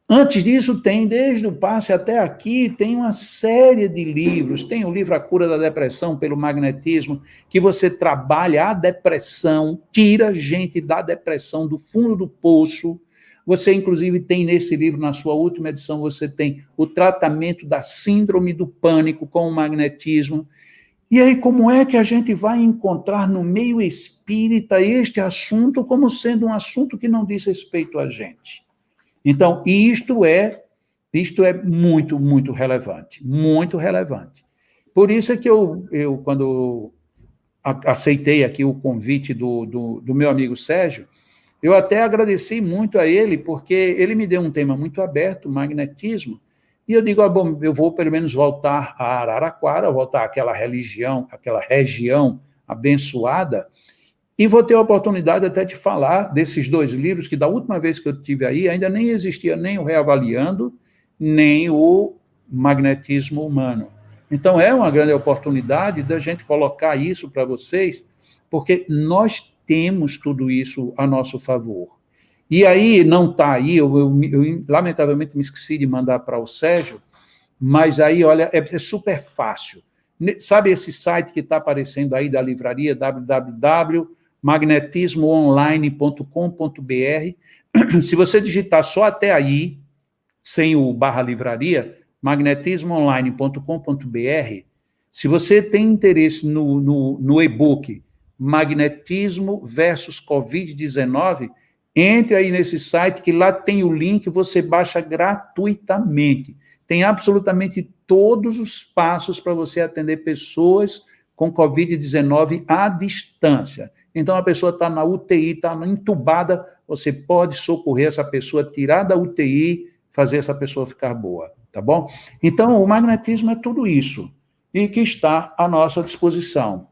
Antes disso, tem, desde o Passe até aqui, tem uma série de livros. Tem o livro A Cura da Depressão pelo Magnetismo, que você trabalha a depressão, tira gente da depressão, do fundo do poço. Você, inclusive, tem nesse livro, na sua última edição, você tem o tratamento da síndrome do pânico com o magnetismo. E aí, como é que a gente vai encontrar no meio espírita este assunto como sendo um assunto que não diz respeito a gente? Então, isto é muito, muito relevante, muito relevante. Por isso é que eu quando aceitei aqui o convite do meu amigo Sérgio, eu até agradeci muito a ele, porque ele me deu um tema muito aberto, magnetismo, e eu digo, bom, eu vou pelo menos voltar a Araraquara, voltar àquela região abençoada, e vou ter a oportunidade até de falar desses dois livros, que da última vez que eu estive aí, ainda nem existia nem o Reavaliando, nem o Magnetismo Humano. Então, é uma grande oportunidade da gente colocar isso para vocês, porque nós temos tudo isso a nosso favor. E aí, não está aí, eu lamentavelmente me esqueci de mandar para o Sérgio, mas aí, olha, é super fácil. Sabe esse site que está aparecendo aí da livraria, www.magnetismoonline.com.br. Se você digitar só até aí, sem o /livraria, magnetismoonline.com.br, se você tem interesse no e-book Magnetismo versus Covid-19, entre aí nesse site, que lá tem o link, você baixa gratuitamente. Tem absolutamente todos os passos para você atender pessoas com Covid-19 à distância. Então, a pessoa está na UTI, está entubada, você pode socorrer essa pessoa, tirar da UTI, fazer essa pessoa ficar boa, tá bom? Então, o magnetismo é tudo isso, e que está à nossa disposição.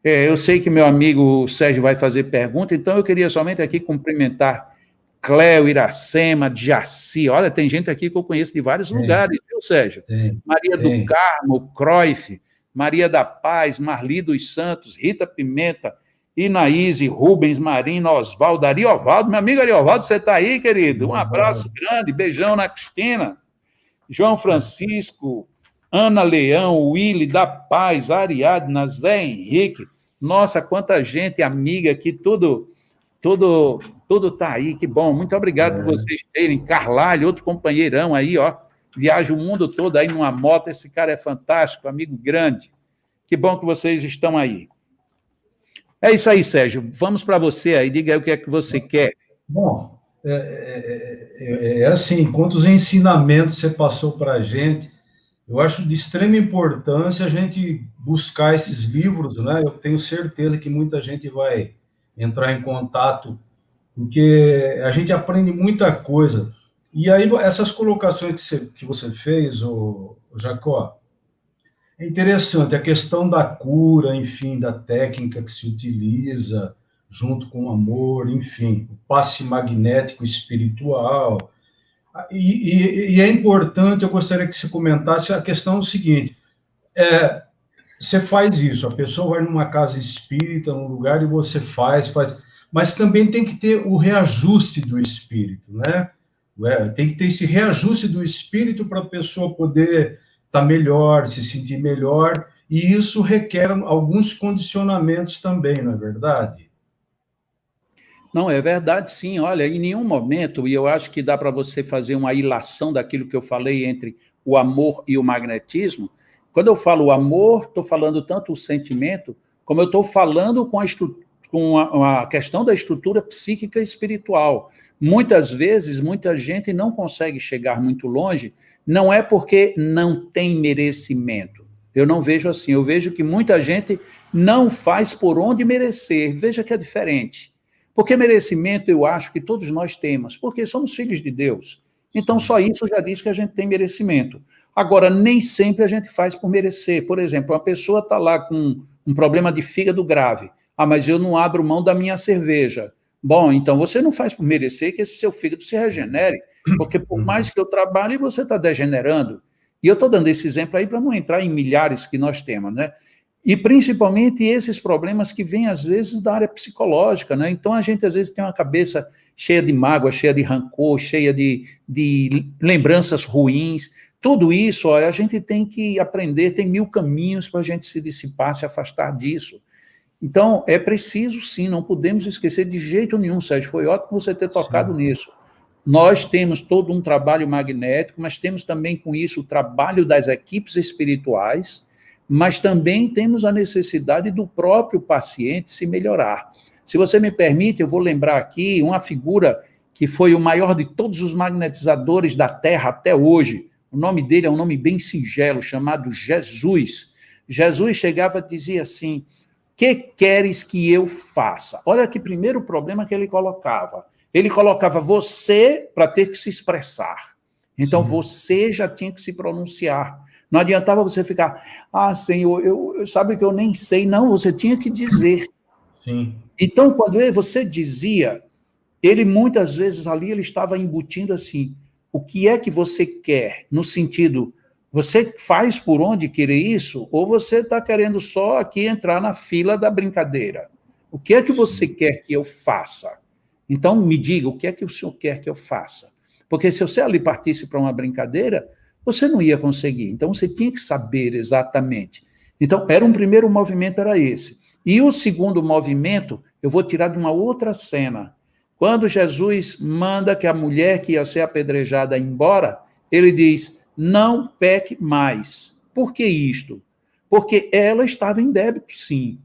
Eu sei que meu amigo Sérgio vai fazer pergunta, então eu queria somente aqui cumprimentar Cléo, Iracema, Jaci. Olha, tem gente aqui que eu conheço de vários lugares, viu, Sérgio? Maria do Carmo, Cruyff, Maria da Paz, Marli dos Santos, Rita Pimenta, Inaíse, Rubens, Marina, Oswaldo, Ariovaldo. Meu amigo Ariovaldo, você está aí, querido? Um abraço grande, beijão na Cristina. João Francisco, Ana Leão, Willy da Paz, Ariadna, Zé Henrique. Nossa, quanta gente amiga aqui, tudo está aí, que bom. Muito obrigado por vocês terem. Carlalho, outro companheirão aí, ó, viaja o mundo todo aí numa moto, esse cara é fantástico, amigo grande. Que bom que vocês estão aí. É isso aí, Sérgio. Vamos para você aí, diga aí o que é que você quer. Bom, assim, quantos ensinamentos você passou para a gente, eu acho de extrema importância a gente buscar esses livros, né? Eu tenho certeza que muita gente vai entrar em contato, porque a gente aprende muita coisa. E aí, essas colocações que você fez, o Jacó, é interessante, a questão da cura, enfim, da técnica que se utiliza, junto com o amor, enfim, o passe magnético espiritual. E é importante, eu gostaria que você comentasse a questão seguinte, você faz isso, a pessoa vai numa casa espírita, num lugar, e você faz, mas também tem que ter o reajuste do espírito, né? Tem que ter esse reajuste do espírito para a pessoa poder estar melhor, se sentir melhor, e isso requer alguns condicionamentos também, não é verdade? Não, é verdade, sim. Olha, em nenhum momento, e eu acho que dá para você fazer uma ilação daquilo que eu falei entre o amor e o magnetismo. Quando eu falo amor, estou falando tanto o sentimento, como eu estou falando com a questão da estrutura psíquica e espiritual. Muitas vezes, muita gente não consegue chegar muito longe, não é porque não tem merecimento. Eu não vejo assim, eu vejo que muita gente não faz por onde merecer. Veja que é diferente. Porque merecimento eu acho que todos nós temos, porque somos filhos de Deus. Então, só isso já diz que a gente tem merecimento. Agora, nem sempre a gente faz por merecer. Por exemplo, uma pessoa está lá com um problema de fígado grave. Ah, mas eu não abro mão da minha cerveja. Bom, então você não faz por merecer que esse seu fígado se regenere, porque por mais que eu trabalhe, você está degenerando. E eu estou dando esse exemplo aí para não entrar em milhares que nós temos, né? E principalmente esses problemas que vêm, às vezes, da área psicológica, né? Então, a gente, às vezes, tem uma cabeça cheia de mágoa, cheia de rancor, cheia de lembranças ruins. Tudo isso, olha, a gente tem que aprender, tem 1000 caminhos para a gente se dissipar, se afastar disso. Então, é preciso, sim, não podemos esquecer de jeito nenhum, Sérgio, foi ótimo você ter tocado nisso. Nós temos todo um trabalho magnético, mas temos também com isso o trabalho das equipes espirituais, mas também temos a necessidade do próprio paciente se melhorar. Se você me permite, eu vou lembrar aqui uma figura que foi o maior de todos os magnetizadores da Terra até hoje. O nome dele é um nome bem singelo, chamado Jesus. Jesus chegava e dizia assim: que queres que eu faça? Olha que primeiro problema que ele colocava. Ele colocava você para ter que se expressar. Então, você já tinha que se pronunciar. Não adiantava você ficar, Senhor, eu sabe que eu nem sei. Não, você tinha que dizer. Sim. Então, quando você dizia, ele muitas vezes ali ele estava embutindo assim, o que é que você quer? No sentido, você faz por onde querer isso? Ou você está querendo só aqui entrar na fila da brincadeira? O que é que você quer que eu faça? Então, me diga, o que é que o senhor quer que eu faça? Porque se você ali partisse para uma brincadeira, você não ia conseguir. Então, você tinha que saber exatamente. Então, era um primeiro movimento, era esse. E o segundo movimento, eu vou tirar de uma outra cena. Quando Jesus manda que a mulher que ia ser apedrejada embora, ele diz, não peque mais. Por que isto? Porque ela estava em débito, sim.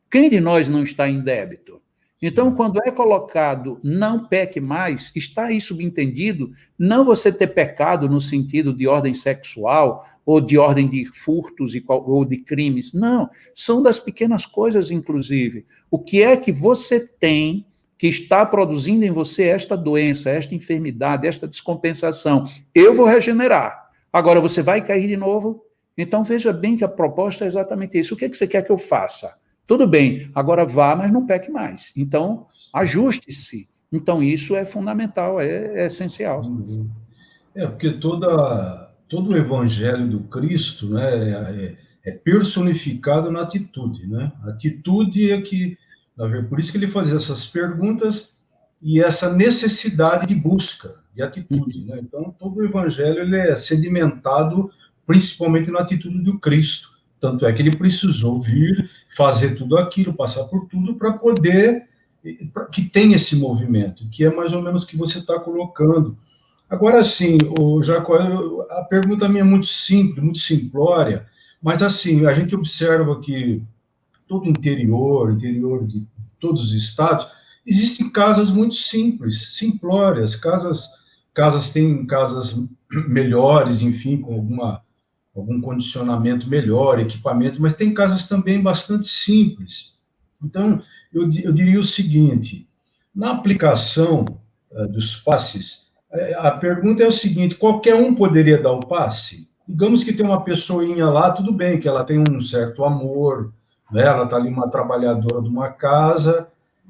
Quem de nós não está em débito? Então, quando é colocado não peque mais, está aí subentendido não você ter pecado no sentido de ordem sexual ou de ordem de furtos ou de crimes. Não, são das pequenas coisas, inclusive. O que é que você tem que está produzindo em você esta doença, esta enfermidade, esta descompensação? Eu vou regenerar. Agora, você vai cair de novo? Então, veja bem que a proposta é exatamente isso. O que é que você quer que eu faça? Tudo bem, agora vá, mas não peque mais. Então, ajuste-se. Então, isso é fundamental, é essencial. Porque todo o evangelho do Cristo, né, é personificado na atitude, né? A atitude é que, por isso que ele fazia essas perguntas e essa necessidade de busca, de atitude, né? Então, todo o evangelho ele é sedimentado principalmente na atitude do Cristo. Tanto é que ele precisou vir fazer tudo aquilo, passar por tudo para poder que tem esse movimento, que é mais ou menos o que você está colocando. Agora, sim, o Jacó, a pergunta minha é muito simples, muito simplória, mas, assim, a gente observa que todo interior de todos os estados, existem casas muito simples, simplórias, têm casas melhores, enfim, com algum condicionamento melhor, equipamento, mas tem casas também bastante simples. Então, eu diria o seguinte, na aplicação dos passes, A pergunta é o seguinte: qualquer um poderia dar o passe? Digamos que tem uma pessoinha lá, tudo bem, que ela tem um certo amor, né? Ela está ali, uma trabalhadora de uma casa,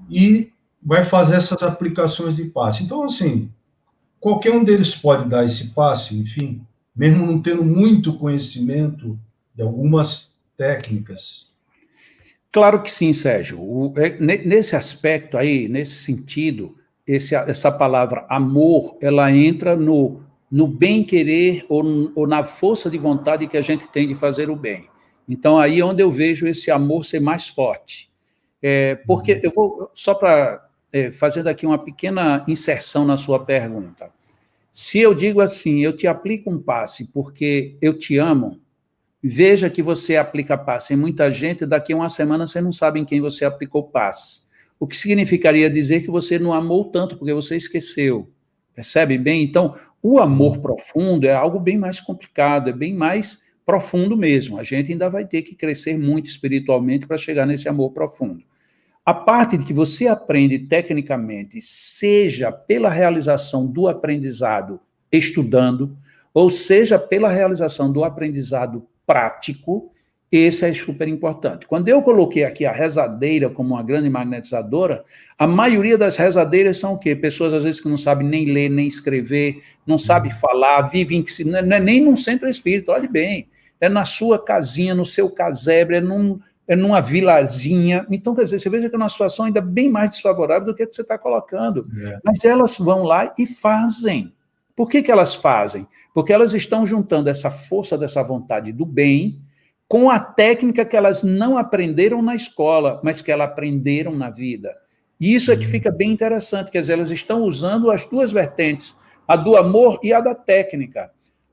e vai fazer essas aplicações de passe. Então, assim, qualquer um deles pode dar esse passe, enfim, mesmo não tendo muito conhecimento de algumas técnicas. Claro que sim, Sérgio. Nesse aspecto aí, nesse sentido, essa palavra amor, ela entra no bem-querer ou na força de vontade que a gente tem de fazer o bem. Então, aí é onde eu vejo esse amor ser mais forte. Porque eu vou, só para fazendo aqui uma pequena inserção na sua pergunta. Se eu digo assim, eu te aplico um passe porque eu te amo, veja que você aplica passe em muita gente, daqui a uma semana você não sabe em quem você aplicou passe. O que significaria dizer que você não amou tanto, porque você esqueceu. Percebe bem? Então, o amor profundo é algo bem mais complicado, é bem mais profundo mesmo. A gente ainda vai ter que crescer muito espiritualmente para chegar nesse amor profundo. A parte de que você aprende tecnicamente, seja pela realização do aprendizado estudando, ou seja pela realização do aprendizado prático, esse é super importante. Quando eu coloquei aqui a rezadeira como uma grande magnetizadora, a maioria das rezadeiras são o quê? Pessoas, às vezes, que não sabem nem ler, nem escrever, não sabem falar, vivem, não é nem num centro espírita, olhe bem, é na sua casinha, no seu casebre, é numa vilazinha. Então, quer dizer, você veja que é uma situação ainda bem mais desfavorável do que você está colocando. Mas elas vão lá e fazem. Por que elas fazem? Porque elas estão juntando essa força dessa vontade do bem com a técnica que elas não aprenderam na escola, mas que elas aprenderam na vida. E isso é que fica bem interessante, quer dizer, elas estão usando as duas vertentes, a do amor e a da técnica.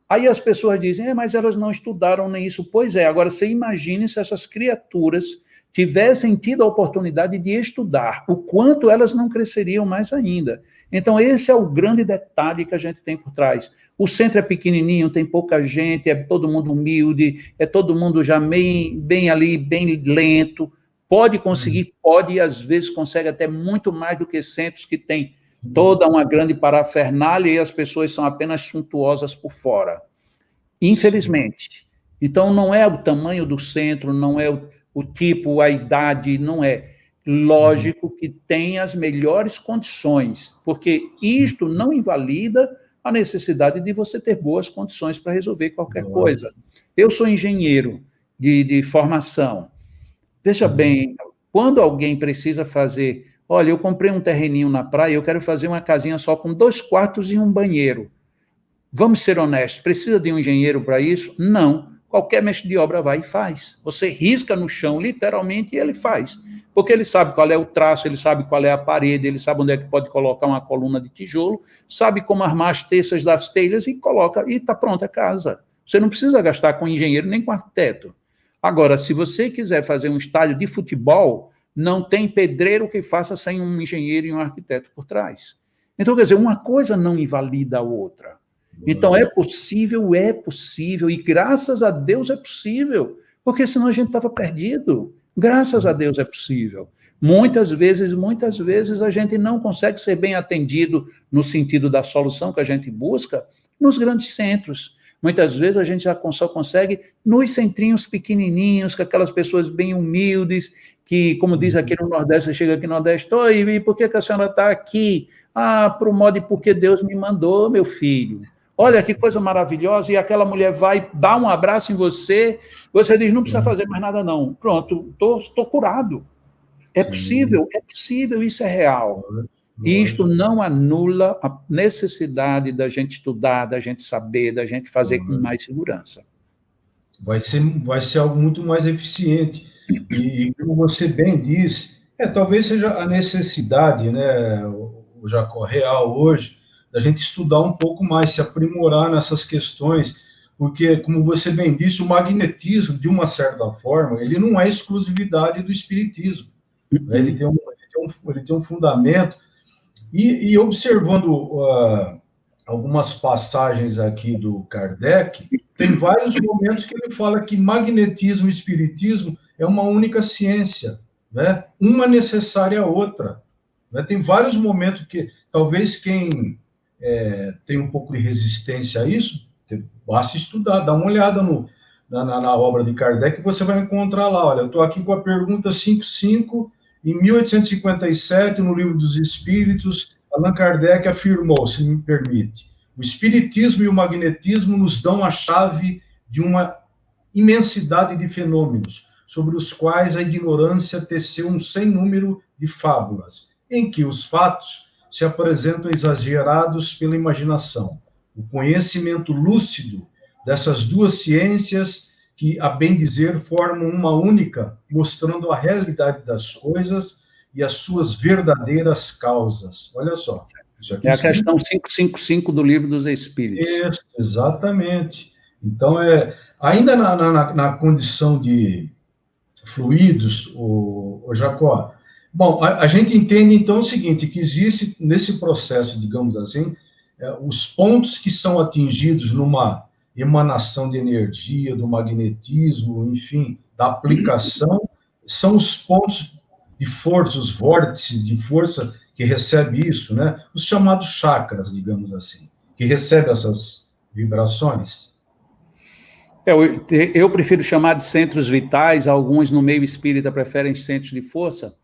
Aí as pessoas dizem, mas elas não estudaram nem isso. Pois é, agora você imagine se essas criaturas tivessem tido a oportunidade de estudar, o quanto elas não cresceriam mais ainda. Então, esse é o grande detalhe que a gente tem por trás. O centro é pequenininho, tem pouca gente, é todo mundo humilde, é todo mundo já bem ali, bem lento, pode conseguir, pode, e às vezes consegue até muito mais do que centros que tem toda uma grande parafernália e as pessoas são apenas suntuosas por fora. Infelizmente. Então, não é o tamanho do centro, não é o tipo, a idade, não é. Lógico que tem as melhores condições, porque isto não invalida a necessidade de você ter boas condições para resolver qualquer coisa. Eu sou engenheiro de formação. Veja bem, quando alguém precisa fazer... Olha, eu comprei um terreninho na praia, eu quero fazer uma casinha só com 2 quartos e um banheiro. Vamos ser honestos, precisa de um engenheiro para isso? Não. Qualquer mestre de obra vai e faz. Você risca no chão, literalmente, e ele faz. Porque ele sabe qual é o traço, ele sabe qual é a parede, ele sabe onde é que pode colocar uma coluna de tijolo, sabe como armar as teças das telhas e coloca, e está pronta a casa. Você não precisa gastar com engenheiro nem com arquiteto. Agora, se você quiser fazer um estádio de futebol, não tem pedreiro que faça sem um engenheiro e um arquiteto por trás. Então, quer dizer, uma coisa não invalida a outra. Então, é possível, e graças a Deus é possível, porque senão a gente estava perdido. Graças a Deus é possível. Muitas vezes a gente não consegue ser bem atendido no sentido da solução que a gente busca nos grandes centros. Muitas vezes a gente só consegue nos centrinhos pequenininhos, com aquelas pessoas bem humildes, que, como diz aqui no Nordeste, você chega aqui no Nordeste, oi, e por que a senhora está aqui? Pro modo de porque Deus me mandou, meu filho. Olha que coisa maravilhosa, e aquela mulher vai dar um abraço em você, você diz, não precisa fazer mais nada não. Pronto, estou curado. É possível, isso é real. E isto não anula a necessidade da gente estudar, da gente saber, da gente fazer com mais segurança. Vai ser algo muito mais eficiente. E como você bem disse, talvez seja a necessidade, né, o Jacó, real hoje, da gente estudar um pouco mais, se aprimorar nessas questões, porque, como você bem disse, o magnetismo, de uma certa forma, ele não é exclusividade do espiritismo. Né? Ele tem um fundamento. E observando algumas passagens aqui do Kardec, tem vários momentos que ele fala que magnetismo e espiritismo é uma única ciência, né? Uma necessária à outra. Né? Tem vários momentos que talvez quem tem um pouco de resistência a isso, basta estudar, dá uma olhada na obra de Kardec, você vai encontrar lá, olha, eu estou aqui com a pergunta 55, em 1857, no Livro dos Espíritos, Allan Kardec afirmou, se me permite, o espiritismo e o magnetismo nos dão a chave de uma imensidade de fenômenos, sobre os quais a ignorância teceu um sem número de fábulas, em que os fatos se apresentam exagerados pela imaginação. O conhecimento lúcido dessas duas ciências, que, a bem dizer, formam uma única, mostrando a realidade das coisas e as suas verdadeiras causas. Olha só. É a questão 555 do Livro dos Espíritos. Isso, exatamente. Então, ainda na condição de fluidos, o Jacó, bom, a gente entende, então, o seguinte, que existe, nesse processo, digamos assim, os pontos que são atingidos numa emanação de energia, do magnetismo, enfim, da aplicação, são os pontos de força, os vórtices de força que recebe isso, né? Os chamados chakras, digamos assim, que recebe essas vibrações. Eu prefiro chamar de centros vitais, alguns no meio espírita preferem centros de força,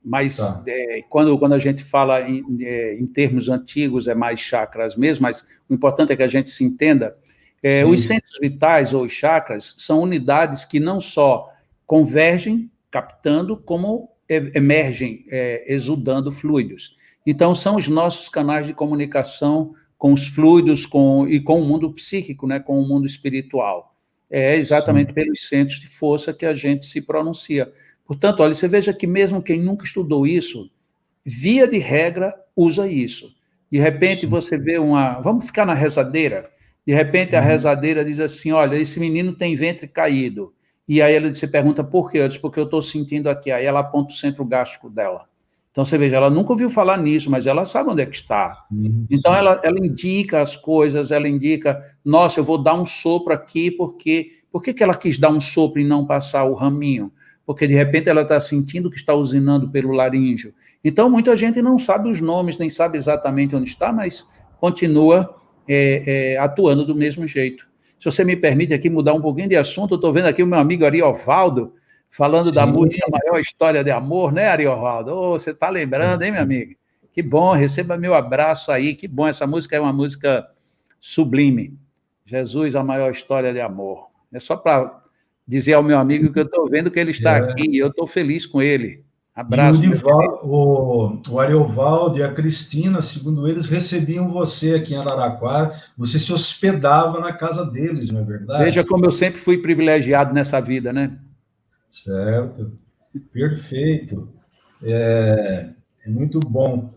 mas Tá. Quando a gente fala em termos antigos, é mais chakras mesmo, mas o importante é que a gente se entenda. Os centros vitais, ou chakras, são unidades que não só convergem, captando, como emergem, exudando fluidos. Então, são os nossos canais de comunicação com os fluidos e com o mundo psíquico, né, com o mundo espiritual. É exatamente pelos centros de força que a gente se pronuncia. Portanto, olha, você veja que mesmo quem nunca estudou isso, via de regra, usa isso. De repente, você vê vamos ficar na rezadeira? De repente, a rezadeira diz assim, olha, esse menino tem ventre caído. E aí ela se pergunta por quê? Eu disse, porque eu estou sentindo aqui. Aí ela aponta o centro gástrico dela. Então, você veja, ela nunca ouviu falar nisso, mas ela sabe onde é que está. Então, ela indica as coisas, ela indica, nossa, eu vou dar um sopro aqui, porque... Por que ela quis dar um sopro e não passar o raminho? Porque, de repente, ela está sentindo que está usinando pelo laríngeo. Então, muita gente não sabe os nomes, nem sabe exatamente onde está, mas continua atuando do mesmo jeito. Se você me permite aqui mudar um pouquinho de assunto, eu estou vendo aqui o meu amigo Ariovaldo, falando da música Maior História de Amor, né, Ariovaldo? Você está lembrando, hein, meu amigo? Que bom, receba meu abraço aí, que bom, essa música é uma música sublime. Jesus, a Maior História de Amor. É só para dizer ao meu amigo que eu estou vendo que ele está aqui e eu estou feliz com ele. Abraço. E o Ariovaldo e a Cristina, segundo eles, recebiam você aqui em Araraquara, você se hospedava na casa deles, não é verdade? Veja como eu sempre fui privilegiado nessa vida, né? Certo, perfeito, é muito bom.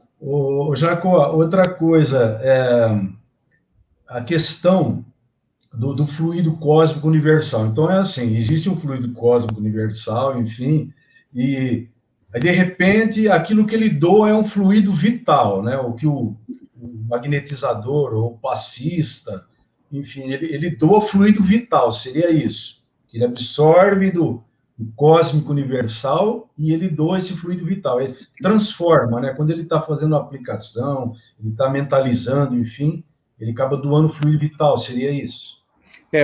Jacó, outra coisa, a questão do fluido cósmico universal. Então, é assim, existe um fluido cósmico universal, enfim, e de repente, aquilo que ele doa é um fluido vital, né? O que o magnetizador, ou o passista, enfim, ele doa fluido vital, seria isso. Ele absorve do cósmico universal e ele doa esse fluido vital. Ele transforma, né? Quando ele está fazendo a aplicação, ele está mentalizando, enfim, ele acaba doando fluido vital, seria isso.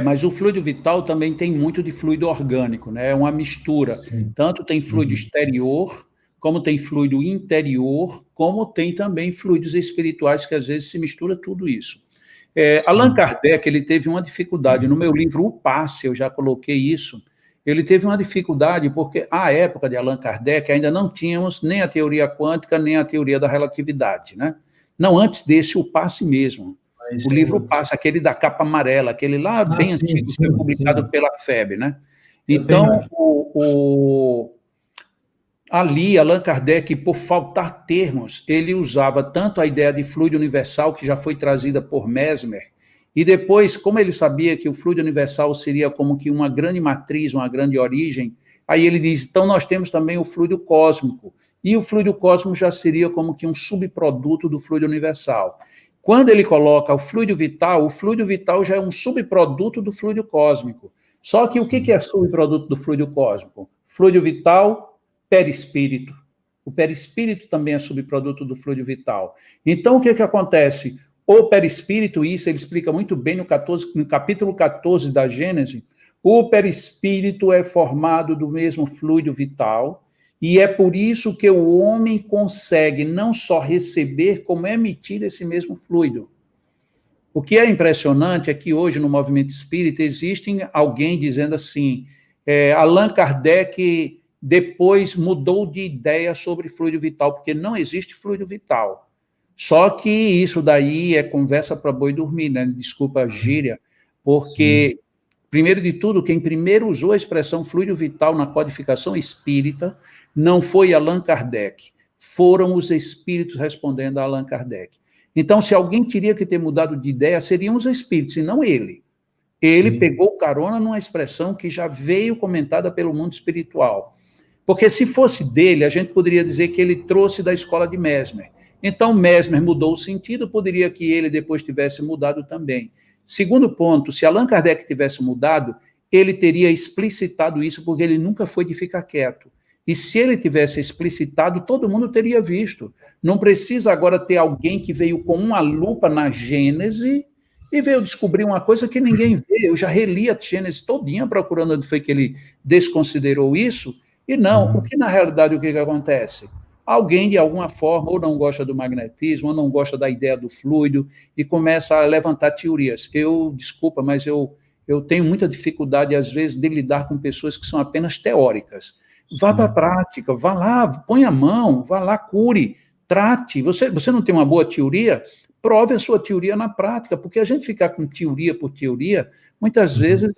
Mas o fluido vital também tem muito de fluido orgânico, né? É uma mistura. Sim. Tanto tem fluido exterior, como tem fluido interior, como tem também fluidos espirituais, que às vezes se mistura tudo isso. Allan Kardec, ele teve uma dificuldade. No meu livro, O Passe, eu já coloquei isso. Ele teve uma dificuldade porque, à época de Allan Kardec, ainda não tínhamos nem a teoria quântica, nem a teoria da relatividade, né? Não, antes desse, O Passe mesmo. O livro Passe, aquele da capa amarela, aquele lá bem antigo, que foi publicado pela FEB, né? Então, ali, Allan Kardec, por faltar termos, ele usava tanto a ideia de fluido universal, que já foi trazida por Mesmer, e depois, como ele sabia que o fluido universal seria como que uma grande matriz, uma grande origem, aí ele diz, então nós temos também o fluido cósmico, e o fluido cósmico já seria como que um subproduto do fluido universal. Quando ele coloca o fluido vital já é um subproduto do fluido cósmico. Só que o que é subproduto do fluido cósmico? Fluido vital, perispírito. O perispírito também é subproduto do fluido vital. Então, o que acontece? O perispírito, isso ele explica muito bem no capítulo 14 da Gênesis, o perispírito é formado do mesmo fluido vital, e é por isso que o homem consegue não só receber, como emitir esse mesmo fluido. O que é impressionante é que hoje, no movimento espírita, existe alguém dizendo assim, Allan Kardec depois mudou de ideia sobre fluido vital, porque não existe fluido vital. Só que isso daí é conversa para boi dormir, né? Desculpa a gíria, porque, primeiro de tudo, quem primeiro usou a expressão fluido vital na codificação espírita não foi Allan Kardec, foram os espíritos respondendo a Allan Kardec. Então, se alguém teria que ter mudado de ideia, seriam os espíritos, e não ele. Ele pegou carona numa expressão que já veio comentada pelo mundo espiritual. Porque se fosse dele, a gente poderia dizer que ele trouxe da escola de Mesmer. Então, Mesmer mudou o sentido, poderia que ele depois tivesse mudado também. Segundo ponto, se Allan Kardec tivesse mudado, ele teria explicitado isso, porque ele nunca foi de ficar quieto. E se ele tivesse explicitado, todo mundo teria visto. Não precisa agora ter alguém que veio com uma lupa na Gênese e veio descobrir uma coisa que ninguém vê. Eu já reli a Gênese todinha procurando onde foi que ele desconsiderou isso, e não. O que na realidade, o que acontece? Alguém, de alguma forma, ou não gosta do magnetismo, ou não gosta da ideia do fluido, e começa a levantar teorias. Desculpa, mas eu tenho muita dificuldade, às vezes, de lidar com pessoas que são apenas teóricas. Vá para a prática, vá lá, põe a mão, vá lá, cure, trate. Você não tem uma boa teoria? Prove a sua teoria na prática, porque a gente ficar com teoria por teoria, muitas vezes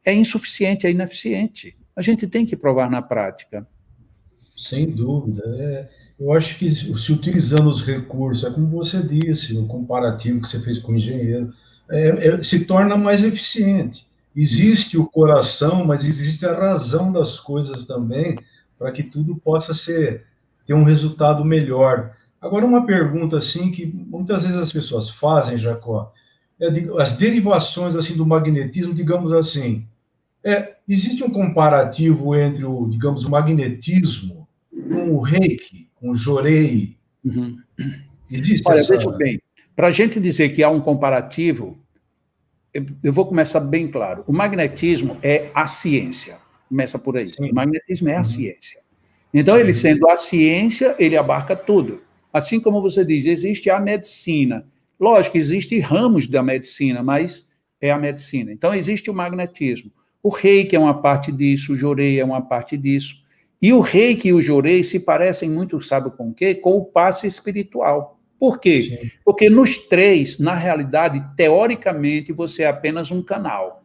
é insuficiente, é ineficiente. A gente tem que provar na prática. Sem dúvida. Eu acho que se utilizando os recursos, é como você disse, no comparativo que você fez com o engenheiro, se torna mais eficiente. Existe o coração, mas existe a razão das coisas também, para que tudo possa ter um resultado melhor. Agora, uma pergunta assim que muitas vezes as pessoas fazem, Jacó, as derivações assim do magnetismo, digamos assim, existe um comparativo entre o magnetismo com o reiki, com o jorei? Existe Olha, veja bem, para a gente dizer que há um comparativo, eu vou começar bem claro. O magnetismo é a ciência. Começa por aí. Sim. O magnetismo é a ciência. Então, ele sendo a ciência, ele abarca tudo. Assim como você diz, existe a medicina. Lógico, existem ramos da medicina, mas é a medicina. Então, existe o magnetismo. O reiki é uma parte disso, o jorei é uma parte disso. E o reiki e o jorei se parecem muito, sabe com o quê? Com o passe espiritual. Por quê? Sim. Porque nos três, na realidade, teoricamente, você é apenas um canal.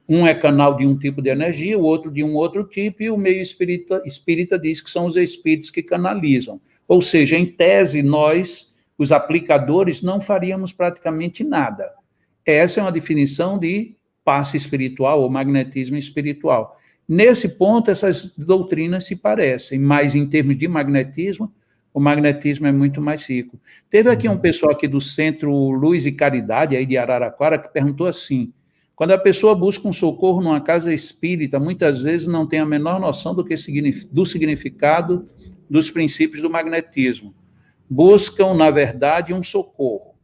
Um é canal de um tipo de energia, o outro de um outro tipo, e o meio espírita diz que são os espíritos que canalizam. Ou seja, em tese, nós, os aplicadores, não faríamos praticamente nada. Essa é uma definição de passe espiritual ou magnetismo espiritual. Nesse ponto, essas doutrinas se parecem, mas em termos de magnetismo, o magnetismo é muito mais rico. Teve aqui um pessoal aqui do Centro Luz e Caridade, aí de Araraquara, que perguntou assim, quando a pessoa busca um socorro numa casa espírita, muitas vezes não tem a menor noção do significado dos princípios do magnetismo. Buscam, na verdade, um socorro.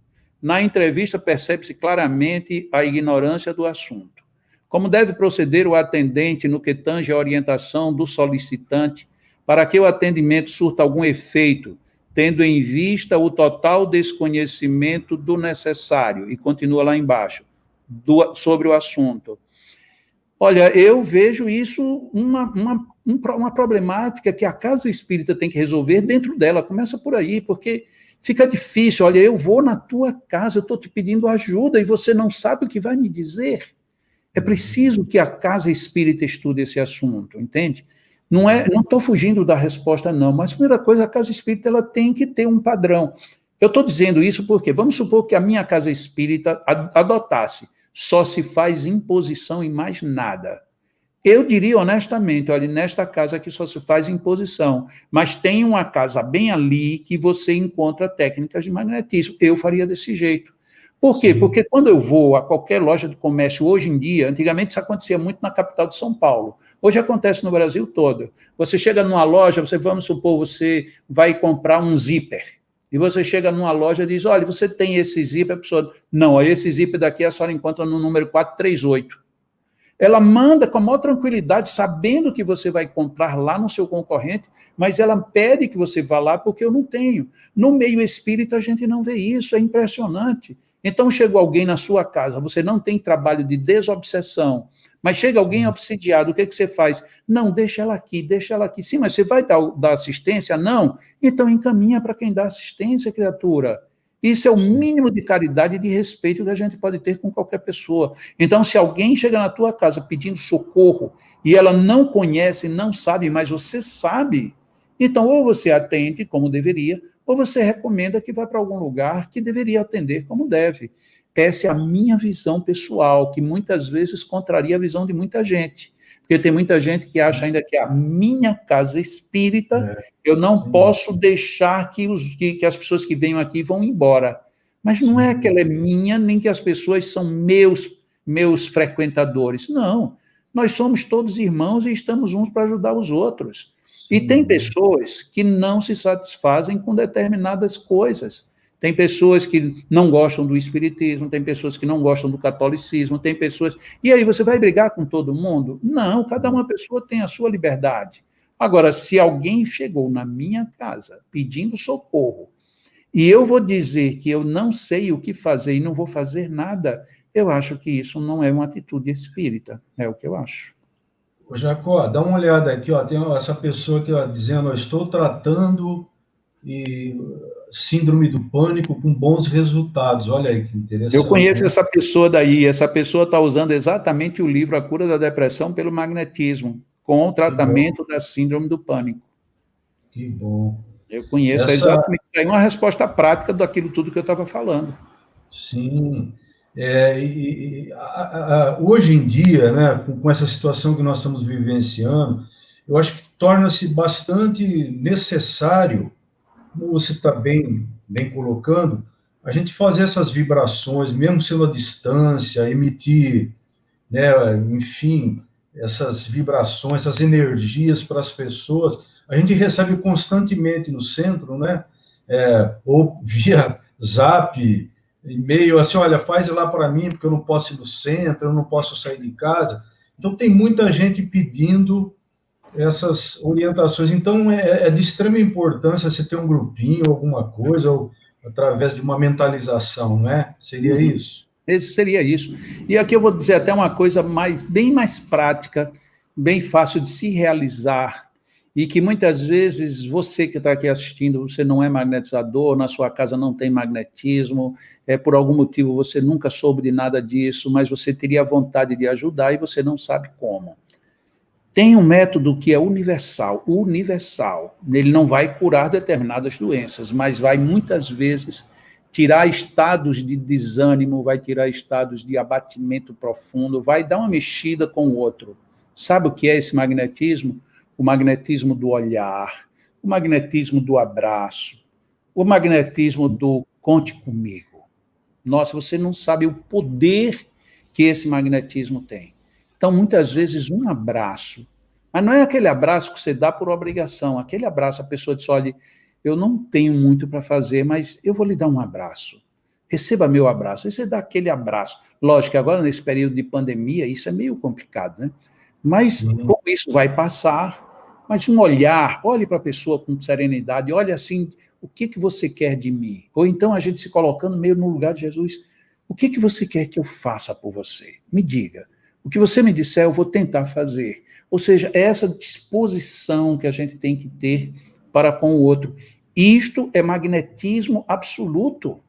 Na entrevista, percebe-se claramente a ignorância do assunto. Como deve proceder o atendente no que tange a orientação do solicitante para que o atendimento surta algum efeito, tendo em vista o total desconhecimento do necessário, e continua lá embaixo, sobre o assunto. Olha, eu vejo isso uma problemática que a casa espírita tem que resolver dentro dela, começa por aí, porque fica difícil, olha, eu vou na tua casa, eu estou te pedindo ajuda e você não sabe o que vai me dizer. É preciso que a casa espírita estude esse assunto, entende? Não estou fugindo da resposta, não, mas a primeira coisa, a casa espírita ela tem que ter um padrão. Eu estou dizendo isso porque, vamos supor que a minha casa espírita adotasse, só se faz imposição e mais nada. Eu diria honestamente, olha, nesta casa aqui só se faz imposição, mas tem uma casa bem ali que você encontra técnicas de magnetismo. Eu faria desse jeito. Por quê? Porque quando eu vou a qualquer loja de comércio hoje em dia, antigamente isso acontecia muito na capital de São Paulo, hoje acontece no Brasil todo. Você chega numa loja, vamos supor, você vai comprar um zíper. E você chega numa loja e diz, olha, você tem esse zíper? A pessoa, não, esse zíper daqui a senhora encontra no número 438. Ela manda com a maior tranquilidade, sabendo que você vai comprar lá no seu concorrente, mas ela pede que você vá lá porque eu não tenho. No meio espírita a gente não vê isso, é impressionante. Então chegou alguém na sua casa, você não tem trabalho de desobsessão, mas chega alguém obsidiado, o que você faz? Não, deixa ela aqui, deixa ela aqui. Sim, mas você vai dar assistência? Não. Então encaminha para quem dá assistência, criatura. Isso é o mínimo de caridade e de respeito que a gente pode ter com qualquer pessoa. Então, se alguém chega na tua casa pedindo socorro e ela não conhece, não sabe, mas você sabe, então ou você atende como deveria, ou você recomenda que vá para algum lugar que deveria atender como deve. Essa é a minha visão pessoal, que muitas vezes contraria a visão de muita gente. Porque tem muita gente que acha ainda que a minha casa espírita, eu não posso deixar que as pessoas que venham aqui vão embora. Mas não é que ela é minha, nem que as pessoas são meus frequentadores. Não, nós somos todos irmãos e estamos uns para ajudar os outros. E tem pessoas que não se satisfazem com determinadas coisas. Tem pessoas que não gostam do espiritismo, tem pessoas que não gostam do catolicismo, tem pessoas... E aí, você vai brigar com todo mundo? Não, cada uma pessoa tem a sua liberdade. Agora, se alguém chegou na minha casa pedindo socorro, e eu vou dizer que eu não sei o que fazer e não vou fazer nada, eu acho que isso não é uma atitude espírita, é o que eu acho. Ô, Jacó, dá uma olhada aqui, ó, tem essa pessoa aqui, ó, dizendo, estou tratando síndrome do pânico com bons resultados. Olha aí que interessante. Eu conheço essa pessoa daí, essa pessoa está usando exatamente o livro A Cura da Depressão pelo Magnetismo, com o tratamento da síndrome do pânico. Que bom. Eu conheço exatamente, é uma resposta prática daquilo tudo que eu estava falando. Sim. Hoje em dia, né, com essa situação que nós estamos vivenciando, eu acho que torna-se bastante necessário, como você está bem colocando, a gente fazer essas vibrações, mesmo sendo à distância, emitir, né, enfim, essas vibrações, essas energias para as pessoas. A gente recebe constantemente no centro, né, ou via Zap, e-mail, assim, olha, faz lá para mim, porque eu não posso ir no centro, eu não posso sair de casa. Então, tem muita gente pedindo essas orientações. Então, é de extrema importância você ter um grupinho, alguma coisa, ou através de uma mentalização, né? Seria isso? Seria isso. E aqui eu vou dizer até uma coisa bem mais prática, bem fácil de se realizar, e que muitas vezes você que está aqui assistindo, você não é magnetizador, na sua casa não tem magnetismo, por algum motivo você nunca soube de nada disso, mas você teria vontade de ajudar e você não sabe como. Tem um método que é universal. Ele não vai curar determinadas doenças, mas vai muitas vezes tirar estados de desânimo, vai tirar estados de abatimento profundo, vai dar uma mexida com o outro. Sabe o que é esse magnetismo? O magnetismo do olhar, o magnetismo do abraço, o magnetismo do conte comigo. Nossa, você não sabe o poder que esse magnetismo tem. Então, muitas vezes, um abraço, mas não é aquele abraço que você dá por obrigação, aquele abraço, a pessoa diz, olha, eu não tenho muito para fazer, mas eu vou lhe dar um abraço. Receba meu abraço. Aí você dá aquele abraço. Lógico que agora, nesse período de pandemia, isso é meio complicado, né? Mas, como isso vai passar, mas um olhar, olhe para a pessoa com serenidade, olhe assim, o que você quer de mim? Ou então a gente se colocando meio no lugar de Jesus, o que você quer que eu faça por você? Me diga. O que você me disser, eu vou tentar fazer. Ou seja, é essa disposição que a gente tem que ter para com o outro. Isto é magnetismo absoluto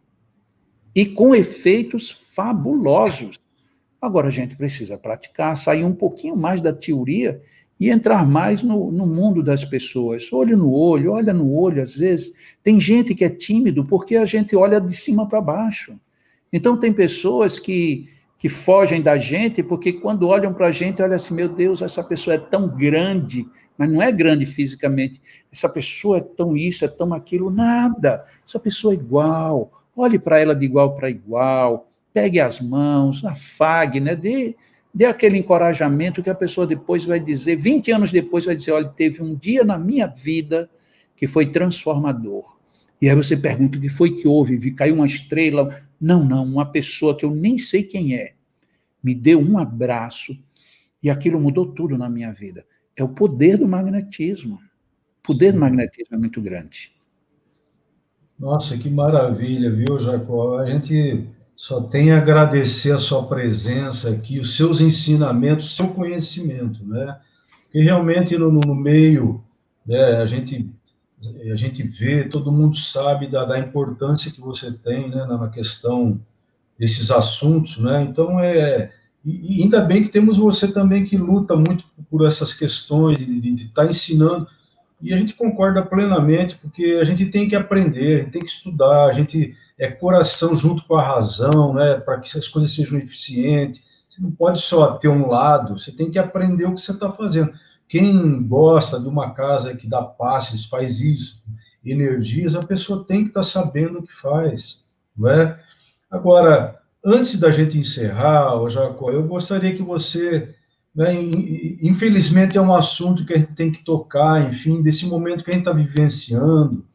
e com efeitos fabulosos. Agora a gente precisa praticar, sair um pouquinho mais da teoria e entrar mais no mundo das pessoas. Olho no olho, olha no olho, às vezes. Tem gente que é tímido porque a gente olha de cima para baixo. Então tem pessoas que fogem da gente porque quando olham para a gente, olham assim, meu Deus, essa pessoa é tão grande, mas não é grande fisicamente. Essa pessoa é tão isso, é tão aquilo, nada. Essa pessoa é igual. Olhe para ela de igual para igual. Pegue as mãos, afague, né? Dê aquele encorajamento que a pessoa depois vai dizer, 20 anos depois vai dizer, olha, teve um dia na minha vida que foi transformador. E aí você pergunta o que foi que houve, caiu uma estrela. Não, uma pessoa que eu nem sei quem é, me deu um abraço e aquilo mudou tudo na minha vida. É o poder do magnetismo. O poder do magnetismo é muito grande. Nossa, que maravilha, viu, Jacó? A gente só tem a agradecer a sua presença aqui, os seus ensinamentos, o seu conhecimento, né? Porque realmente no meio, né, a gente vê, todo mundo sabe da importância que você tem, né, na questão desses assuntos, né? Então, e ainda bem que temos você também que luta muito por essas questões, de estar ensinando. E a gente concorda plenamente, porque a gente tem que aprender, a gente tem que estudar, a gente é coração junto com a razão, né, para que as coisas sejam eficientes. Você não pode só ter um lado, você tem que aprender o que você está fazendo. Quem gosta de uma casa que dá passes, faz isso, energias, a pessoa tem que estar sabendo o que faz, não é? Agora, antes da gente encerrar, Jacó, eu gostaria que você, né, infelizmente é um assunto que a gente tem que tocar, enfim, desse momento que a gente está vivenciando,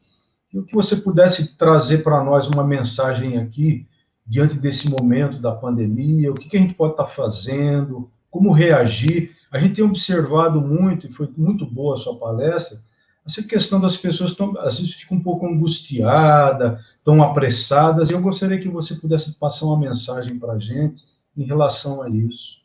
que você pudesse trazer para nós uma mensagem aqui, diante desse momento da pandemia, o que a gente pode estar fazendo, como reagir. A gente tem observado muito, e foi muito boa a sua palestra, essa questão das pessoas às vezes ficam um pouco angustiadas, tão apressadas, e eu gostaria que você pudesse passar uma mensagem para a gente em relação a isso.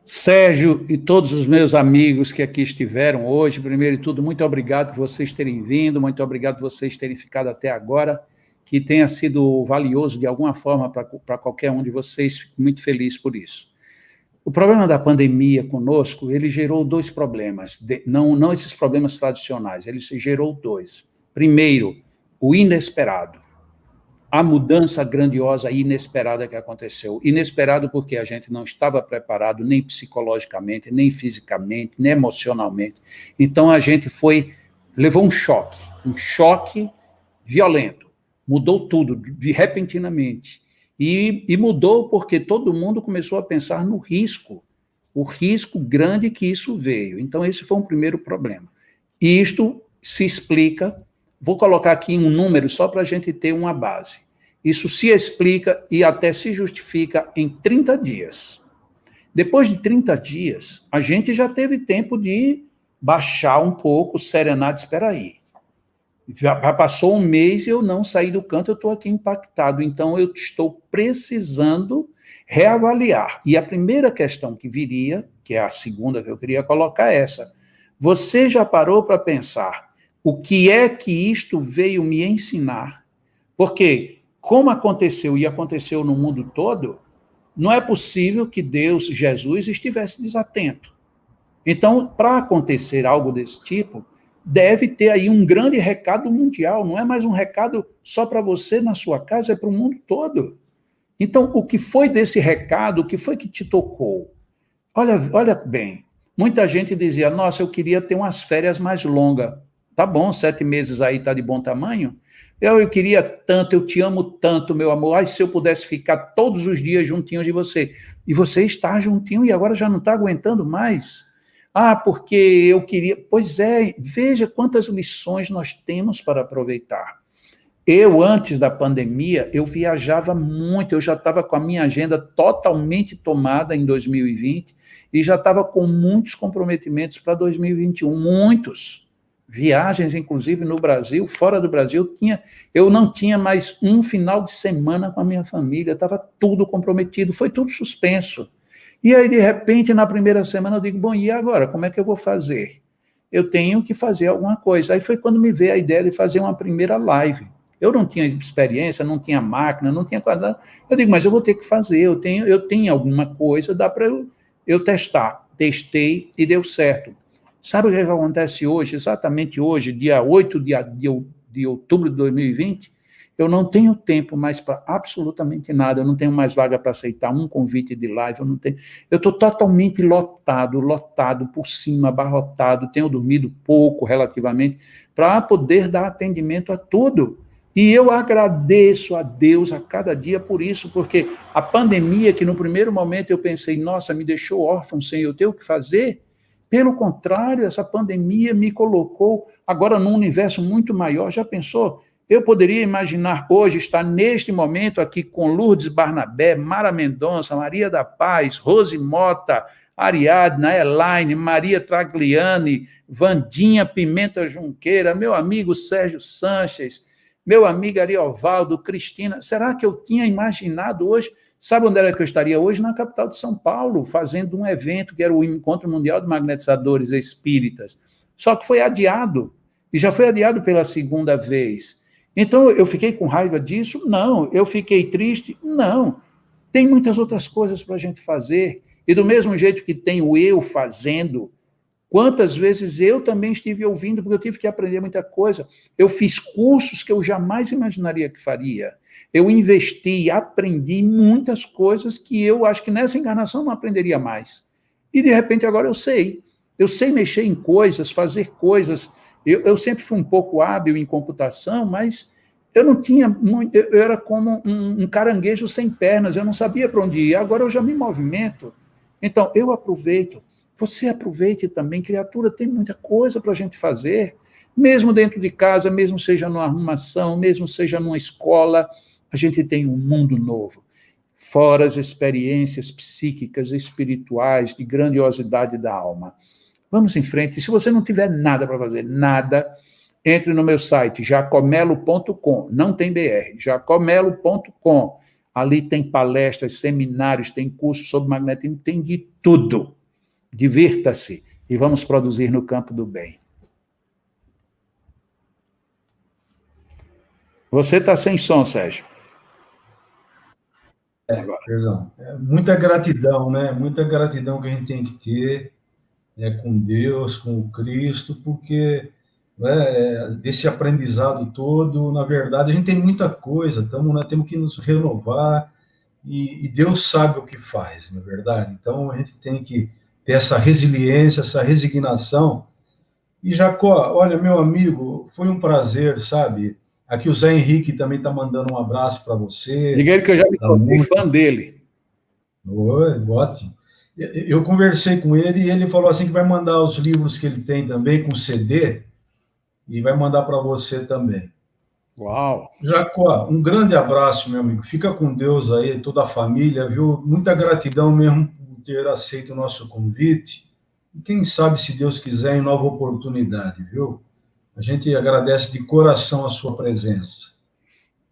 Sérgio e todos os meus amigos que aqui estiveram hoje, primeiro de tudo, muito obrigado por vocês terem vindo, muito obrigado por vocês terem ficado até agora, que tenha sido valioso de alguma forma para qualquer um de vocês, fico muito feliz por isso. O problema da pandemia conosco, ele gerou dois problemas, não esses problemas tradicionais, ele se gerou dois. Primeiro, o inesperado. A mudança grandiosa e inesperada que aconteceu. Inesperado porque a gente não estava preparado nem psicologicamente, nem fisicamente, nem emocionalmente. Então a gente levou um choque violento. Mudou tudo, repentinamente. E mudou porque todo mundo começou a pensar no risco, o risco grande que isso veio. Então esse foi um primeiro problema. E isto se explica, vou colocar aqui um número só para a gente ter uma base. Isso se explica e até se justifica em 30 dias. Depois de 30 dias, a gente já teve tempo de baixar um pouco, serenar, espera aí. Já passou um mês e eu não saí do canto, eu estou aqui impactado, então eu estou precisando reavaliar. E a primeira questão que viria, que é a segunda que eu queria colocar, é essa. Você já parou para pensar o que é que isto veio me ensinar? Porque como aconteceu e aconteceu no mundo todo, não é possível que Deus, Jesus, estivesse desatento. Então, para acontecer algo desse tipo, deve ter aí um grande recado mundial, não é mais um recado só para você na sua casa, é para o mundo todo. Então, o que foi desse recado, o que foi que te tocou? Olha bem, muita gente dizia, nossa, eu queria ter umas férias mais longas. Tá bom, 7 meses aí tá de bom tamanho? Eu queria tanto, eu te amo tanto, meu amor. Ai, se eu pudesse ficar todos os dias juntinho de você. E você está juntinho e agora já não está aguentando mais. Ah, porque eu queria... Pois é, veja quantas lições nós temos para aproveitar. Eu, antes da pandemia, eu viajava muito, eu já estava com a minha agenda totalmente tomada em 2020 e já estava com muitos comprometimentos para 2021, muitos. Viagens, inclusive, no Brasil, fora do Brasil, eu não tinha mais um final de semana com a minha família, estava tudo comprometido, foi tudo suspenso. E aí, de repente, na primeira semana, eu digo, bom, e agora? Como é que eu vou fazer? Eu tenho que fazer alguma coisa. Aí foi quando me veio a ideia de fazer uma primeira live. Eu não tinha experiência, não tinha máquina, não tinha quase nada. Eu digo, mas eu vou ter que fazer, eu tenho alguma coisa, dá para eu testar. Testei e deu certo. Sabe o que acontece hoje, exatamente hoje, dia 8 de outubro de 2020? Eu não tenho tempo mais para absolutamente nada, eu não tenho mais vaga para aceitar um convite de live, eu estou totalmente lotado por cima, abarrotado, tenho dormido pouco relativamente, para poder dar atendimento a tudo. E eu agradeço a Deus a cada dia por isso, porque a pandemia, que no primeiro momento eu pensei, nossa, me deixou órfão sem eu ter o que fazer, Pelo contrário, essa pandemia me colocou agora num universo muito maior. Já pensou? Eu poderia imaginar hoje estar neste momento aqui com Lourdes Barnabé, Mara Mendonça, Maria da Paz, Rose Mota, Ariadna, Elaine, Maria Tragliani, Vandinha Pimenta Junqueira, meu amigo Sérgio Sanches, meu amigo Ariovaldo, Cristina. Será que eu tinha imaginado hoje? Sabe onde era que eu estaria hoje? Na capital de São Paulo, fazendo um evento que era o Encontro Mundial de Magnetizadores Espíritas. Só que foi adiado, e já foi adiado pela segunda vez. Então, eu fiquei com raiva disso? Não. Eu fiquei triste? Não. Tem muitas outras coisas para a gente fazer. E do mesmo jeito que tem o eu fazendo, quantas vezes eu também estive ouvindo, porque eu tive que aprender muita coisa. Eu fiz cursos que eu jamais imaginaria que faria. Eu investi, aprendi muitas coisas que eu acho que nessa encarnação não aprenderia mais. E, de repente, agora eu sei. Eu sei mexer em coisas, fazer coisas. Eu sempre fui um pouco hábil em computação, mas eu não tinha muito, eu era como um caranguejo sem pernas, eu não sabia para onde ir, agora eu já me movimento. Então, eu aproveito, você aproveite também, criatura, tem muita coisa para a gente fazer, mesmo dentro de casa, mesmo seja numa arrumação, mesmo seja numa escola, a gente tem um mundo novo. Fora as experiências psíquicas e espirituais de grandiosidade da alma. Vamos em frente. E se você não tiver nada para fazer, nada, entre no meu site, jacomelo.com, não tem BR, jacomelo.com. Ali tem palestras, seminários, tem cursos sobre magnetismo, tem de tudo. Divirta-se e vamos produzir no campo do bem. Você está sem som, Sérgio. Perdão. Muita gratidão, né? Muita gratidão que a gente tem que ter, né, com Deus, com o Cristo, porque, né, desse aprendizado todo, na verdade, a gente tem muita coisa, né, temos que nos renovar, e Deus sabe o que faz, na verdade. Então, a gente tem que ter essa resiliência, essa resignação. E, Jacó, olha, meu amigo, foi um prazer, sabe? Aqui o Zé Henrique também está mandando um abraço para você. Diga ele que eu já me tornei fã dele. Oi, ótimo. Eu conversei com ele e ele falou assim que vai mandar os livros que ele tem também com CD e vai mandar para você também. Uau! Jacó, um grande abraço, meu amigo. Fica com Deus aí, toda a família, viu? Muita gratidão mesmo por ter aceito o nosso convite. E quem sabe, se Deus quiser, em nova oportunidade, viu? A gente agradece de coração a sua presença.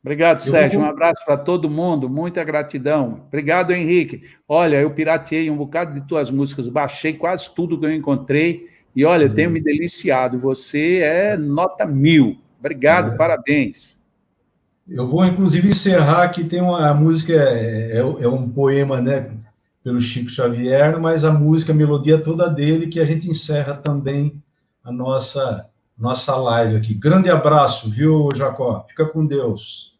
Obrigado, Sérgio. Um abraço para todo mundo, muita gratidão. Obrigado, Henrique. Olha, eu pirateei um bocado de tuas músicas, baixei quase tudo que eu encontrei, e olha, tenho me deliciado. Você é nota 1000. Obrigado, parabéns. Eu vou, inclusive, encerrar aqui, tem uma música, é um poema, né, pelo Chico Xavier, mas a música, a melodia toda dele, que a gente encerra também a nossa live aqui. Grande abraço, viu, Jacó? Fica com Deus.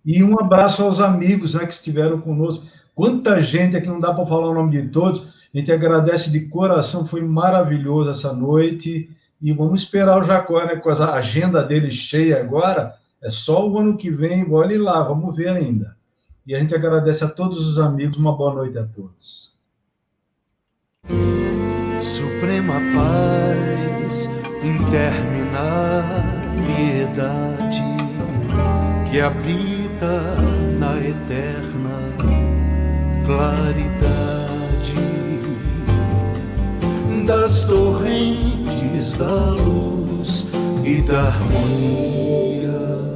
E um abraço aos amigos, né, que estiveram conosco. Quanta gente aqui, não dá para falar o nome de todos. A gente agradece de coração, foi maravilhoso essa noite. E vamos esperar o Jacó, né, com a agenda dele cheia agora. É só o ano que vem, olhe lá, vamos ver ainda. E a gente agradece a todos os amigos. Uma boa noite a todos. Suprema paz, interminável piedade, que habita na eterna claridade das torrentes da luz e da harmonia.